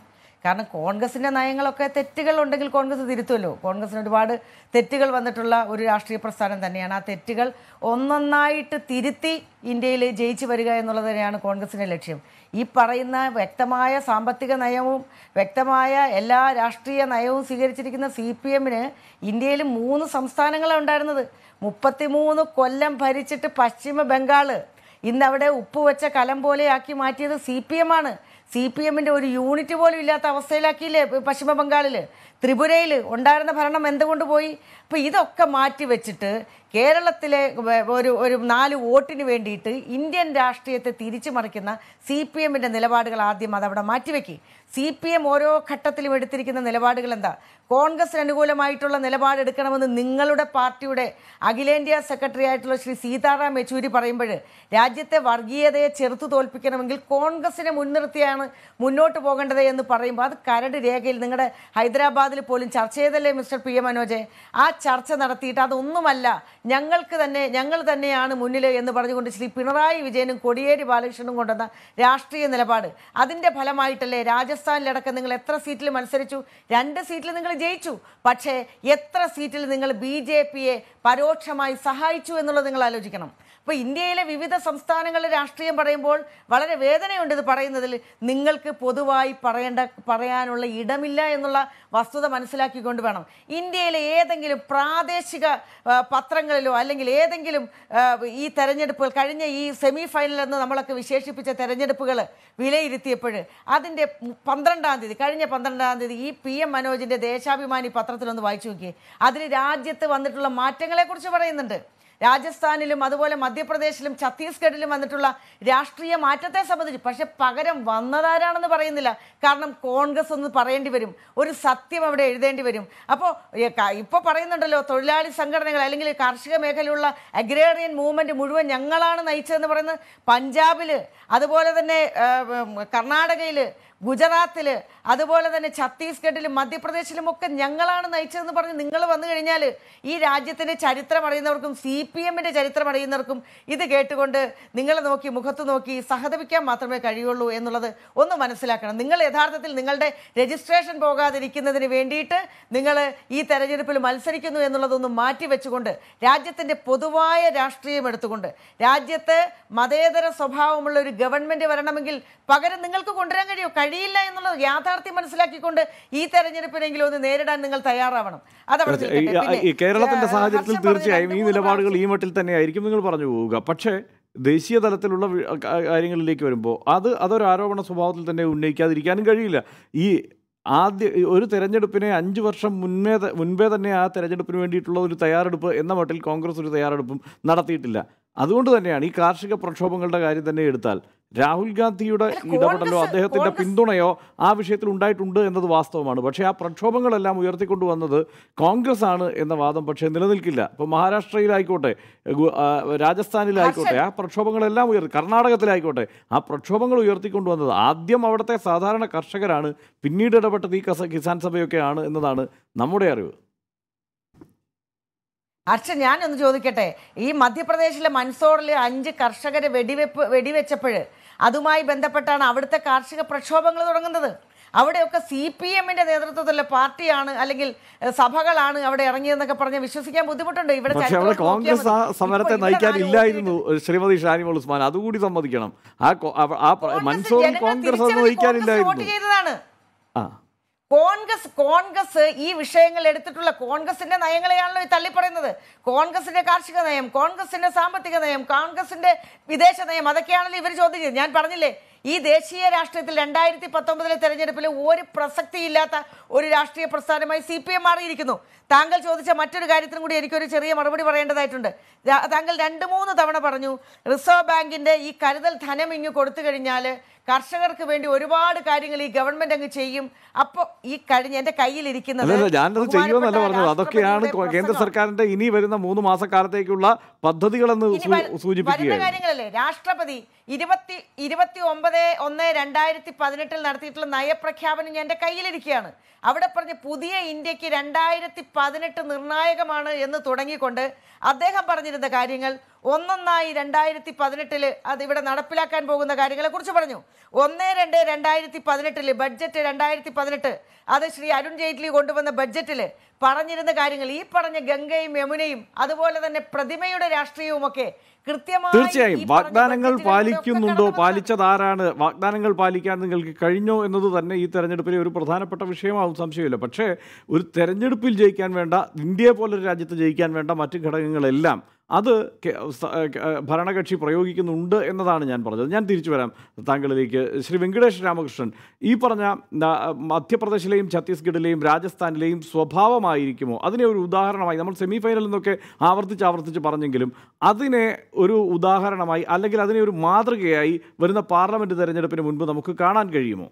കാരണം കോൺഗ്രസിൻ്റെ നയങ്ങളൊക്കെ തെറ്റുകളുണ്ടെങ്കിൽ കോൺഗ്രസ് തിരുത്തുമല്ലോ. കോൺഗ്രസിന് ഒരുപാട് തെറ്റുകൾ വന്നിട്ടുള്ള ഒരു രാഷ്ട്രീയ പ്രസ്ഥാനം തന്നെയാണ്. ആ തെറ്റുകൾ ഒന്നൊന്നായിട്ട് തിരുത്തി ഇന്ത്യയിൽ ജയിച്ചു വരിക എന്നുള്ളത് തന്നെയാണ് കോൺഗ്രസിൻ്റെ ലക്ഷ്യം. ഈ പറയുന്ന വ്യക്തമായ സാമ്പത്തിക നയവും വ്യക്തമായ എല്ലാ രാഷ്ട്രീയ നയവും സ്വീകരിച്ചിരിക്കുന്ന CPM-ന് ഇന്ത്യയിൽ 3 സംസ്ഥാനങ്ങളാണ് ഉണ്ടായിരുന്നത്. 33 കൊല്ലം ഭരിച്ചിട്ട് പശ്ചിമ ബംഗാൾ ഇന്നവിടെ ഉപ്പ് വെച്ച കലം പോലെയാക്കി മാറ്റിയത് CPM-ആണ്. CPM-ന്റെ ഒരു യൂണിറ്റ് പോലും ഇല്ലാത്ത അവസ്ഥയിലാക്കിയില്ലേ പശ്ചിമ ബംഗാളിൽ. ത്രിപുരയിൽ ഉണ്ടായിരുന്ന ഭരണം എന്തുകൊണ്ട് പോയി? അപ്പോൾ ഇതൊക്കെ മാറ്റി വെച്ചിട്ട് കേരളത്തിലെ ഒരു 4 വോട്ടിന് വേണ്ടിയിട്ട് ഇന്ത്യൻ രാഷ്ട്രീയത്തെ തിരിച്ചു മറിക്കുന്ന CPM-ന്റെ നിലപാടുകൾ ആദ്യം അതവിടെ മാറ്റിവെക്കി. CPM ഓരോ ഘട്ടത്തിലും എടുത്തിരിക്കുന്ന നിലപാടുകൾ എന്താ? കോൺഗ്രസിന് അനുകൂലമായിട്ടുള്ള നിലപാടെടുക്കണമെന്ന് നിങ്ങളുടെ പാർട്ടിയുടെ അഖിലേന്ത്യാ സെക്രട്ടറി ആയിട്ടുള്ള ശ്രീ സീതാറാം യെച്ചൂരി പറയുമ്പോൾ രാജ്യത്തെ വർഗീയതയെ ചെറുത്തു തോൽപ്പിക്കണമെങ്കിൽ കോൺഗ്രസിനെ മുൻനിർത്തിയാണ് മുന്നോട്ട് പോകേണ്ടത് എന്ന് പറയുമ്പോൾ അത് കരട് രേഖയിൽ നിങ്ങളുടെ ഹൈദരാബാദിൽ പോലും ചർച്ച ചെയ്തല്ലേ മിസ്റ്റർ PM മനോജ്? ആ ചർച്ച നടത്തിയിട്ട് അതൊന്നുമല്ല ഞങ്ങൾ തന്നെയാണ് മുന്നിൽ എന്ന് പറഞ്ഞുകൊണ്ട് ശ്രീ പിണറായി വിജയനും കോടിയേരി ബാലകൃഷ്ണനും കൊണ്ടുവന്ന രാഷ്ട്രീയ നിലപാട്, അതിൻ്റെ ഫലമായിട്ടല്ലേ രാജസ്ഥാനിലടക്കം നിങ്ങൾ എത്ര സീറ്റിൽ മത്സരിച്ചു? 2 സീറ്റിൽ നിങ്ങൾ ജയിച്ചു. പക്ഷേ എത്ര സീറ്റിൽ നിങ്ങൾ BJP-യെ പരോക്ഷമായി സഹായിച്ചു എന്നുള്ളത് നിങ്ങൾ ആലോചിക്കണം. അപ്പോൾ ഇന്ത്യയിലെ വിവിധ സംസ്ഥാനങ്ങളിലെ രാഷ്ട്രീയം പറയുമ്പോൾ വളരെ വേദനയുണ്ട് ഇത് പറയുന്നതിൽ. നിങ്ങൾക്ക് പൊതുവായി പറയാനുള്ള ഇടമില്ല എന്നുള്ള വസ്തുത മനസ്സിലാക്കിക്കൊണ്ട് വേണം. ഇന്ത്യയിലെ ഏതെങ്കിലും പ്രാദേശിക പത്രങ്ങളിലോ അല്ലെങ്കിൽ ഏതെങ്കിലും ഈ തെരഞ്ഞെടുപ്പുകൾ, കഴിഞ്ഞ ഈ സെമി ഫൈനൽ എന്ന് നമ്മളൊക്കെ വിശേഷിപ്പിച്ച തെരഞ്ഞെടുപ്പുകൾ വിലയിരുത്തിയപ്പോൾ അതിൻ്റെ 12-ാം തീയതി, കഴിഞ്ഞ 12-ാം തീയതി ഈ PM മനോജിൻ്റെ ദേശാഭിമാനി പത്രത്തിലൊന്ന് വായിച്ചു നോക്കിയേ. അതിൽ രാജ്യത്ത് വന്നിട്ടുള്ള മാറ്റങ്ങളെക്കുറിച്ച് പറയുന്നുണ്ട്. രാജസ്ഥാനിലും അതുപോലെ മധ്യപ്രദേശിലും ഛത്തീസ്ഗഡിലും വന്നിട്ടുള്ള രാഷ്ട്രീയ മാറ്റത്തെ സംബന്ധിച്ച്. പക്ഷെ പകരം വന്നതാരാണെന്ന് പറയുന്നില്ല. കാരണം കോൺഗ്രസ് ഒന്ന് പറയേണ്ടി വരും, ഒരു സത്യം അവിടെ എഴുതേണ്ടി വരും. ഇപ്പോൾ പറയുന്നുണ്ടല്ലോ തൊഴിലാളി സംഘടനകൾ അല്ലെങ്കിൽ കാർഷിക മേഖലയിലുള്ള അഗ്രേറിയൻ മൂവ്മെൻറ്റ് മുഴുവൻ ഞങ്ങളാണ് നയിച്ചതെന്ന് പറയുന്നത്. പഞ്ചാബിൽ, അതുപോലെ തന്നെ കർണാടകയിൽ, ഗുജറാത്തിൽ, അതുപോലെ തന്നെ ഛത്തീസ്ഗഡിലും മധ്യപ്രദേശിലും ഒക്കെ ഞങ്ങളാണ് നയിച്ചതെന്ന് പറഞ്ഞ് നിങ്ങൾ വന്നു കഴിഞ്ഞാൽ ഈ രാജ്യത്തിൻ്റെ ചരിത്രം അറിയുന്നവർക്കും CPM-ന്റെ ചരിത്രം അറിയുന്നവർക്കും ഇത് കേട്ടുകൊണ്ട് നിങ്ങളെ നോക്കി മുഖത്ത് നോക്കി സഹതപിക്കാൻ മാത്രമേ കഴിയുള്ളൂ എന്നുള്ളത് ഒന്ന് മനസ്സിലാക്കണം. നിങ്ങൾ യഥാർത്ഥത്തിൽ നിങ്ങളുടെ രജിസ്ട്രേഷൻ പോകാതിരിക്കുന്നതിന് വേണ്ടിയിട്ട് നിങ്ങൾ ഈ തെരഞ്ഞെടുപ്പിൽ മത്സരിക്കുന്നു എന്നുള്ളതൊന്ന് മാറ്റിവെച്ചുകൊണ്ട് രാജ്യത്തിൻ്റെ പൊതുവായ രാഷ്ട്രീയം എടുത്തുകൊണ്ട് രാജ്യത്ത് മതേതര സ്വഭാവമുള്ള ഒരു ഗവൺമെൻറ് വരണമെങ്കിൽ പകരം നിങ്ങൾക്ക് കൊണ്ടുവരാൻ കഴിയില്ല എന്നുള്ളത് യാഥാർത്ഥ്യം മനസ്സിലാക്കിക്കൊണ്ട് ഈ തെരഞ്ഞെടുപ്പിനെങ്കിലും ഒന്ന് നേരിടാൻ നിങ്ങൾ തയ്യാറാവണം. കേരളത്തിന്റെ സാഹചര്യത്തിൽ തീർച്ചയായും ഈ നിലപാടുകൾ ഈ മട്ടിൽ തന്നെയായിരിക്കും നിങ്ങൾ പറഞ്ഞു പോവുക. പക്ഷേ ദേശീയ തലത്തിലുള്ള കാര്യങ്ങളിലേക്ക് വരുമ്പോൾ അതൊരു ആരോപണ സ്വഭാവത്തിൽ തന്നെ ഉന്നയിക്കാതിരിക്കാനും കഴിയില്ല. ഒരു തെരഞ്ഞെടുപ്പിനെ 5 വർഷം മുൻപേ തന്നെ ആ തെരഞ്ഞെടുപ്പിന് വേണ്ടിയിട്ടുള്ള ഒരു തയ്യാറെടുപ്പ് എന്ന മട്ടിൽ കോൺഗ്രസ് ഒരു തയ്യാറെടുപ്പും നടത്തിയിട്ടില്ല. അതുകൊണ്ട് തന്നെയാണ് ഈ കാർഷിക പ്രക്ഷോഭങ്ങളുടെ കാര്യം തന്നെ എടുത്താൽ രാഹുൽ ഗാന്ധിയുടെ ഇടപെടലോ അദ്ദേഹത്തിന്റെ പിന്തുണയോ ആ വിഷയത്തിൽ ഉണ്ടായിട്ടുണ്ട് എന്നത് വാസ്തവമാണ്. പക്ഷേ ആ പ്രക്ഷോഭങ്ങളെല്ലാം ഉയർത്തിക്കൊണ്ടുവന്നത് കോൺഗ്രസ് ആണ് എന്ന വാദം പക്ഷേ നിലനിൽക്കില്ല. ഇപ്പോൾ മഹാരാഷ്ട്രയിലായിക്കോട്ടെ, രാജസ്ഥാനിലായിക്കോട്ടെ, ആ പ്രക്ഷോഭങ്ങളെല്ലാം കർണാടകത്തിലായിക്കോട്ടെ, ആ പ്രക്ഷോഭങ്ങൾ ഉയർത്തിക്കൊണ്ടുവന്നത് ആദ്യം അവിടുത്തെ സാധാരണ കർഷകരാണ്, പിന്നീട് ഇടപെട്ടത് ഈ കിസാൻ സഭയൊക്കെയാണ് എന്നതാണ് നമ്മുടെ അറിവ്. അർച്ചൻ, ഞാനൊന്ന് ചോദിക്കട്ടെ, ഈ മധ്യപ്രദേശിലെ മൻസോറിൽ 5 കർഷകരെ വെടിവെച്ചപ്പോൾ അതുമായി ബന്ധപ്പെട്ടാണ് അവിടുത്തെ കാർഷിക പ്രക്ഷോഭങ്ങൾ തുടങ്ങുന്നത്. അവിടെയൊക്കെ CPM-ന്റെ നേതൃത്വത്തിലുള്ള പാർട്ടിയാണ് അല്ലെങ്കിൽ സഭകളാണ് അവിടെ ഇറങ്ങിയതെന്നൊക്കെ പറഞ്ഞ് വിശ്വസിക്കാൻ ബുദ്ധിമുട്ടുണ്ട്. ഇവിടെ കോൺഗ്രസ് ആ സമരത്തെ നയിക്കാനില്ലായിരുന്നു ശ്രീമതി ഷാനിമോൾ ഉസ്മാൻ, അതുകൂടി സമ്മതിക്കണം. മൻസൂറും കോൺഗ്രസ് അത് നയിക്കാനില്ലായിരുന്നു. കോൺഗ്രസ് ഈ വിഷയങ്ങൾ എടുത്തിട്ടുള്ള കോൺഗ്രസിന്റെ നയങ്ങളെയാണല്ലോ ഈ തള്ളിപ്പറയുന്നത്. കോൺഗ്രസിന്റെ കാർഷിക നയം, കോൺഗ്രസിന്റെ സാമ്പത്തിക നയം, കോൺഗ്രസിന്റെ വിദേശ നയം, അതൊക്കെയാണല്ലോ ഇവർ ചോദ്യം ചെയ്തത്. ഞാൻ പറഞ്ഞില്ലേ, ഈ ദേശീയ രാഷ്ട്രീയത്തിൽ 2019 തെരഞ്ഞെടുപ്പിൽ ഒരു പ്രസക്തിയില്ലാത്ത ഒരു രാഷ്ട്രീയ പ്രസ്ഥാനമായി CPM മാറിയിരിക്കുന്നു. താങ്കൾ ചോദിച്ച മറ്റൊരു കാര്യത്തിനും കൂടി എനിക്കൊരു ചെറിയ മറുപടി പറയേണ്ടതായിട്ടുണ്ട്. താങ്കൾ 2-3 തവണ പറഞ്ഞു റിസർവ് ബാങ്കിന്റെ ഈ കരുതൽ ധനം ഇങ്ങ് കൊടുത്തു കഴിഞ്ഞാൽ കർഷകർക്ക് വേണ്ടി ഒരുപാട് കാര്യങ്ങൾ ഈ ഗവൺമെന്റ് അങ്ങ് ചെയ്യും. അപ്പോൾ ഈ കഴിഞ്ഞ എന്റെ കയ്യിലിരിക്കുന്നത് ഞാനത് ചെയ്യുമെന്നല്ല പറഞ്ഞത്, അതൊക്കെയാണ് കേന്ദ്ര സർക്കാരിന്റെ ഇനി വരുന്ന 3 മാസക്കാലത്തേക്കുള്ള പദ്ധതികളെന്ന് സൂചിപ്പിക്കുക കാര്യങ്ങളല്ലേ. രാഷ്ട്രപതി 29/1/2018 നടത്തിയിട്ടുള്ള നയപ്രഖ്യാപനം എന്റെ കയ്യിലിരിക്കുകയാണ്. അവിടെ പറഞ്ഞ് പുതിയ ഇന്ത്യക്ക് 2018 നിർണായകമാണ് എന്ന് തുടങ്ങിക്കൊണ്ട് അദ്ദേഹം പറഞ്ഞിരുന്ന കാര്യങ്ങൾ ഒന്നൊന്നായി 2018 അതിവിടെ നടപ്പിലാക്കാൻ പോകുന്ന കാര്യങ്ങളെ കുറിച്ച് പറഞ്ഞു. 1/2/2018 ബഡ്ജറ്റ് 2018 അത് ശ്രീ അരുൺ ജെയ്റ്റ്ലി കൊണ്ടുവന്ന ബഡ്ജറ്റിൽ പറഞ്ഞിരുന്ന കാര്യങ്ങൾ, ഈ പറഞ്ഞ ഗംഗയും യമുനയും അതുപോലെ തന്നെ പ്രതിമയുടെ രാഷ്ട്രീയവും ഒക്കെ തീർച്ചയായും വാഗ്ദാനങ്ങൾ പാലിക്കുന്നുണ്ടോ, പാലിച്ചതാരാണ്, വാഗ്ദാനങ്ങൾ പാലിക്കാൻ നിങ്ങൾക്ക് കഴിഞ്ഞോ എന്നത് തന്നെ ഈ തെരഞ്ഞെടുപ്പിലെ ഒരു പ്രധാനപ്പെട്ട വിഷയമാവും, സംശയമില്ല. പക്ഷേ ഒരു തെരഞ്ഞെടുപ്പിൽ ജയിക്കാൻ വേണ്ട, ഇന്ത്യയെ പോലൊരു രാജ്യത്ത് ജയിക്കാൻ വേണ്ട മറ്റ് ഘടകങ്ങളെല്ലാം അത് ഭരണകക്ഷി പ്രയോഗിക്കുന്നുണ്ട് എന്നതാണ് ഞാൻ പറഞ്ഞത്. ഞാൻ തിരിച്ചു വരാം താങ്കളിലേക്ക്. ശ്രീ വെങ്കടേഷ് രാമകൃഷ്ണൻ, ഈ പറഞ്ഞ മധ്യപ്രദേശിലെയും ഛത്തീസ്ഗഡിലെയും രാജസ്ഥാനിലെയും സ്വഭാവമായിരിക്കുമോ അതിനെ ഒരു ഉദാഹരണമായി, നമ്മൾ സെമി ഫൈനലിൽ നിന്നൊക്കെ ആവർത്തിച്ച് പറഞ്ഞെങ്കിലും അതിനെ ഒരു ഉദാഹരണമായി അല്ലെങ്കിൽ അതിനെ ഒരു മാതൃകയായി വരുന്ന പാർലമെന്റ് തെരഞ്ഞെടുപ്പിന് മുൻപ് നമുക്ക് കാണാൻ കഴിയുമോ?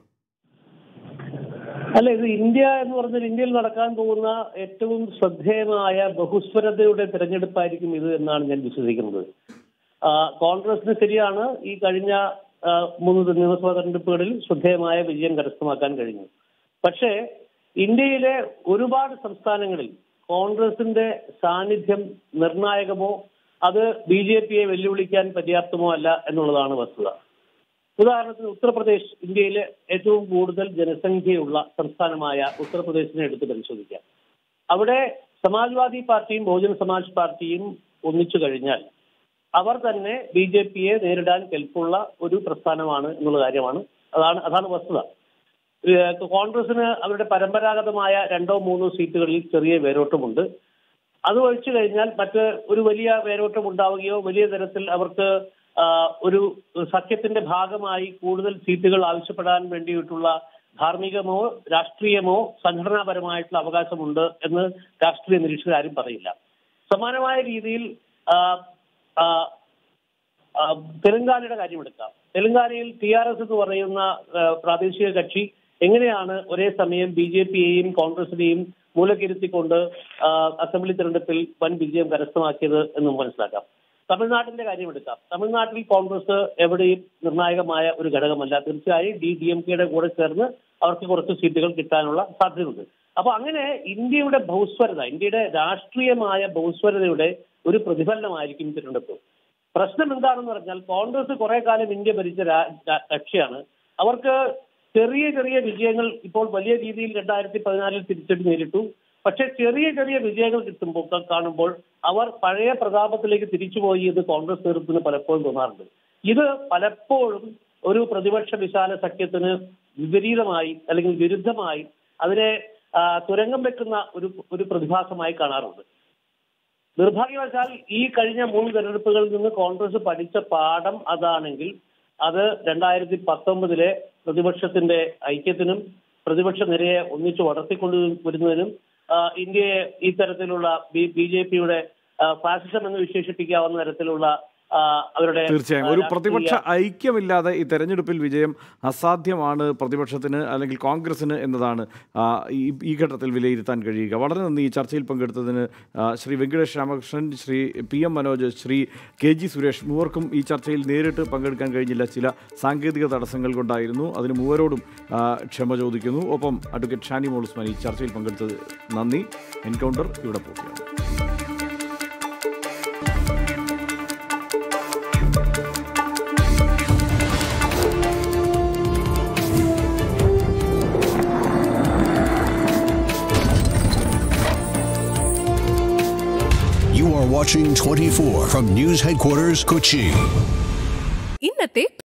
അല്ല, ഇത് ഇന്ത്യ എന്ന് പറഞ്ഞാൽ ഇന്ത്യയിൽ നടക്കാൻ പോകുന്ന ഏറ്റവും ശ്രദ്ധേയമായ ബഹുസ്വരതയുടെ തെരഞ്ഞെടുപ്പായിരിക്കും ഇത് എന്നാണ് ഞാൻ വിശ്വസിക്കുന്നത്. കോൺഗ്രസിന് ശരിയാണ് ഈ കഴിഞ്ഞ 3 നിയമസഭാ തെരഞ്ഞെടുപ്പുകളിൽ ശ്രദ്ധേയമായ വിജയം കരസ്ഥമാക്കാൻ കഴിഞ്ഞു. പക്ഷേ ഇന്ത്യയിലെ ഒരുപാട് സംസ്ഥാനങ്ങളിൽ കോൺഗ്രസിന്റെ സാന്നിധ്യം നിർണായകമോ അത് BJP-യെ വെല്ലുവിളിക്കാൻ പര്യാപ്തമോ അല്ല എന്നുള്ളതാണ് വസ്തുത. ഉദാഹരണത്തിന് ഉത്തർപ്രദേശ്, ഇന്ത്യയിലെ ഏറ്റവും കൂടുതൽ ജനസംഖ്യയുള്ള സംസ്ഥാനമായ ഉത്തർപ്രദേശിനെ എടുത്ത് പരിശോധിക്കാം. അവിടെ സമാജ്വാദി പാർട്ടിയും ബഹുജൻ സമാജ് പാർട്ടിയും ഒന്നിച്ചു കഴിഞ്ഞാൽ അവർ തന്നെ BJP-യെ നേരിടാൻ കെൽപ്പുള്ള ഒരു പ്രസ്ഥാനമാണ് എന്നുള്ള കാര്യമാണ്. അതാണ് വസ്തുത. കോൺഗ്രസിന് അവരുടെ പരമ്പരാഗതമായ 2-3 സീറ്റുകളിൽ ചെറിയ വേരോട്ടമുണ്ട്. അത് ഒഴിച്ചു കഴിഞ്ഞാൽ മറ്റ് ഒരു വലിയ വേരോട്ടം ഉണ്ടാവുകയോ വലിയ തരത്തിൽ അവർക്ക് ഒരു സഖ്യത്തിന്റെ ഭാഗമായി കൂടുതൽ സീറ്റുകൾ ആവശ്യപ്പെടാൻ വേണ്ടിയിട്ടുള്ള ധാർമ്മികമോ രാഷ്ട്രീയമോ സംഘടനാപരമായിട്ടുള്ള അവകാശമുണ്ട് എന്ന് രാഷ്ട്രീയ നിരീക്ഷകരും പറയില്ല. സമാനമായ രീതിയിൽ തെലങ്കാനയുടെ കാര്യമെടുക്കാം. തെലങ്കാനയിൽ TRS എന്ന് പറയുന്ന പ്രാദേശിക കക്ഷി എങ്ങനെയാണ് ഒരേ സമയം BJP-യെയും കോൺഗ്രസിനെയും മൂലക്കിരുത്തിക്കൊണ്ട് അസംബ്ലി തെരഞ്ഞെടുപ്പിൽ വൻ വിജയം കരസ്ഥമാക്കിയത് എന്നും മനസ്സിലാക്കാം. തമിഴ്നാട്ടിന്റെ കാര്യമെടുക്കാം. തമിഴ്നാട്ടിൽ കോൺഗ്രസ് എവിടെയും നിർണായകമായ ഒരു ഘടകമല്ല. തീർച്ചയായും DMK-യുടെ കൂടെ ചേർന്ന് അവർക്ക് കുറച്ച് സീറ്റുകൾ കിട്ടാനുള്ള സാധ്യതയുണ്ട്. അപ്പൊ അങ്ങനെ ഇന്ത്യയുടെ ബഹുസ്വരത, ഇന്ത്യയുടെ രാഷ്ട്രീയമായ ബഹുസ്വരതയുടെ ഒരു പ്രതിഫലനമായിരിക്കും തിരഞ്ഞെടുപ്പ്. പ്രശ്നം എന്താണെന്ന് പറഞ്ഞാൽ കോൺഗ്രസ് കുറെ കാലം ഇന്ത്യ ഭരിച്ച കക്ഷിയാണ്. അവർക്ക് ചെറിയ ചെറിയ വിജയങ്ങൾ ഇപ്പോൾ വലിയ രീതിയിൽ 2014 തിരിച്ചടി നേരിട്ടു. പക്ഷെ ചെറിയ ചെറിയ വിജയങ്ങൾ കാണുമ്പോൾ അവർ പഴയ പ്രതാപത്തിലേക്ക് തിരിച്ചുപോയി എന്ന് കോൺഗ്രസ് നേതൃത്വത്തിന് പലപ്പോഴും തോന്നാറുണ്ട്. ഇത് പലപ്പോഴും ഒരു പ്രതിപക്ഷ വിശാല സഖ്യത്തിന് വിപരീതമായി അല്ലെങ്കിൽ വിരുദ്ധമായി അതിനെ തുരങ്കം വെക്കുന്ന ഒരു പ്രതിഭാസമായി കാണാറുണ്ട്. നിർഭാഗ്യവശാൽ ഈ കഴിഞ്ഞ 3 തെരഞ്ഞെടുപ്പുകളിൽ നിന്ന് കോൺഗ്രസ് പഠിച്ച പാഠം അതാണെങ്കിൽ അത് 2019 പ്രതിപക്ഷത്തിന്റെ ഐക്യത്തിനും പ്രതിപക്ഷ നിരയെ ഒന്നിച്ചു വളർത്തിക്കൊണ്ടു വരുന്നതിനും ഇന്ത്യയെ ഈ തരത്തിലുള്ള BJP-യുടെ ഫാസിസം എന്ന് വിശേഷിപ്പിക്കാവുന്ന തരത്തിലുള്ള അവരുടെ തീർച്ചയായും ഒരു പ്രതിപക്ഷ ഐക്യമില്ലാതെ ഈ തെരഞ്ഞെടുപ്പിൽ വിജയം അസാധ്യമാണ് പ്രതിപക്ഷത്തിന് അല്ലെങ്കിൽ കോൺഗ്രസിന് എന്നതാണ് ഈ ഘട്ടത്തിൽ വിലയിരുത്താൻ കഴിയുക. വളരെ നന്ദി ഈ ചർച്ചയിൽ പങ്കെടുത്തതിന് ശ്രീ വെങ്കടേഷ് രാമകൃഷ്ണൻ, ശ്രീ PM മനോജ്, ശ്രീ KG സുരേഷ്. മൂവർക്കും ഈ ചർച്ചയിൽ നേരിട്ട് പങ്കെടുക്കാൻ കഴിഞ്ഞില്ല, ചില സാങ്കേതിക തടസ്സങ്ങൾ കൊണ്ടായിരുന്നു. അതിന് മൂവരോടും ക്ഷമ ചോദിക്കുന്നു. ഒപ്പം അഡ്വക്കേറ്റ് ഷാനി മോൾ ഉസ്മാൻ ഈ ചർച്ചയിൽ പങ്കെടുത്തത് നന്ദി. എൻകൗണ്ടർ ഇവിടെ പൂർത്തിയാകും. You are watching 24 from News Headquarters, Kochi. ഇന്നത്തെ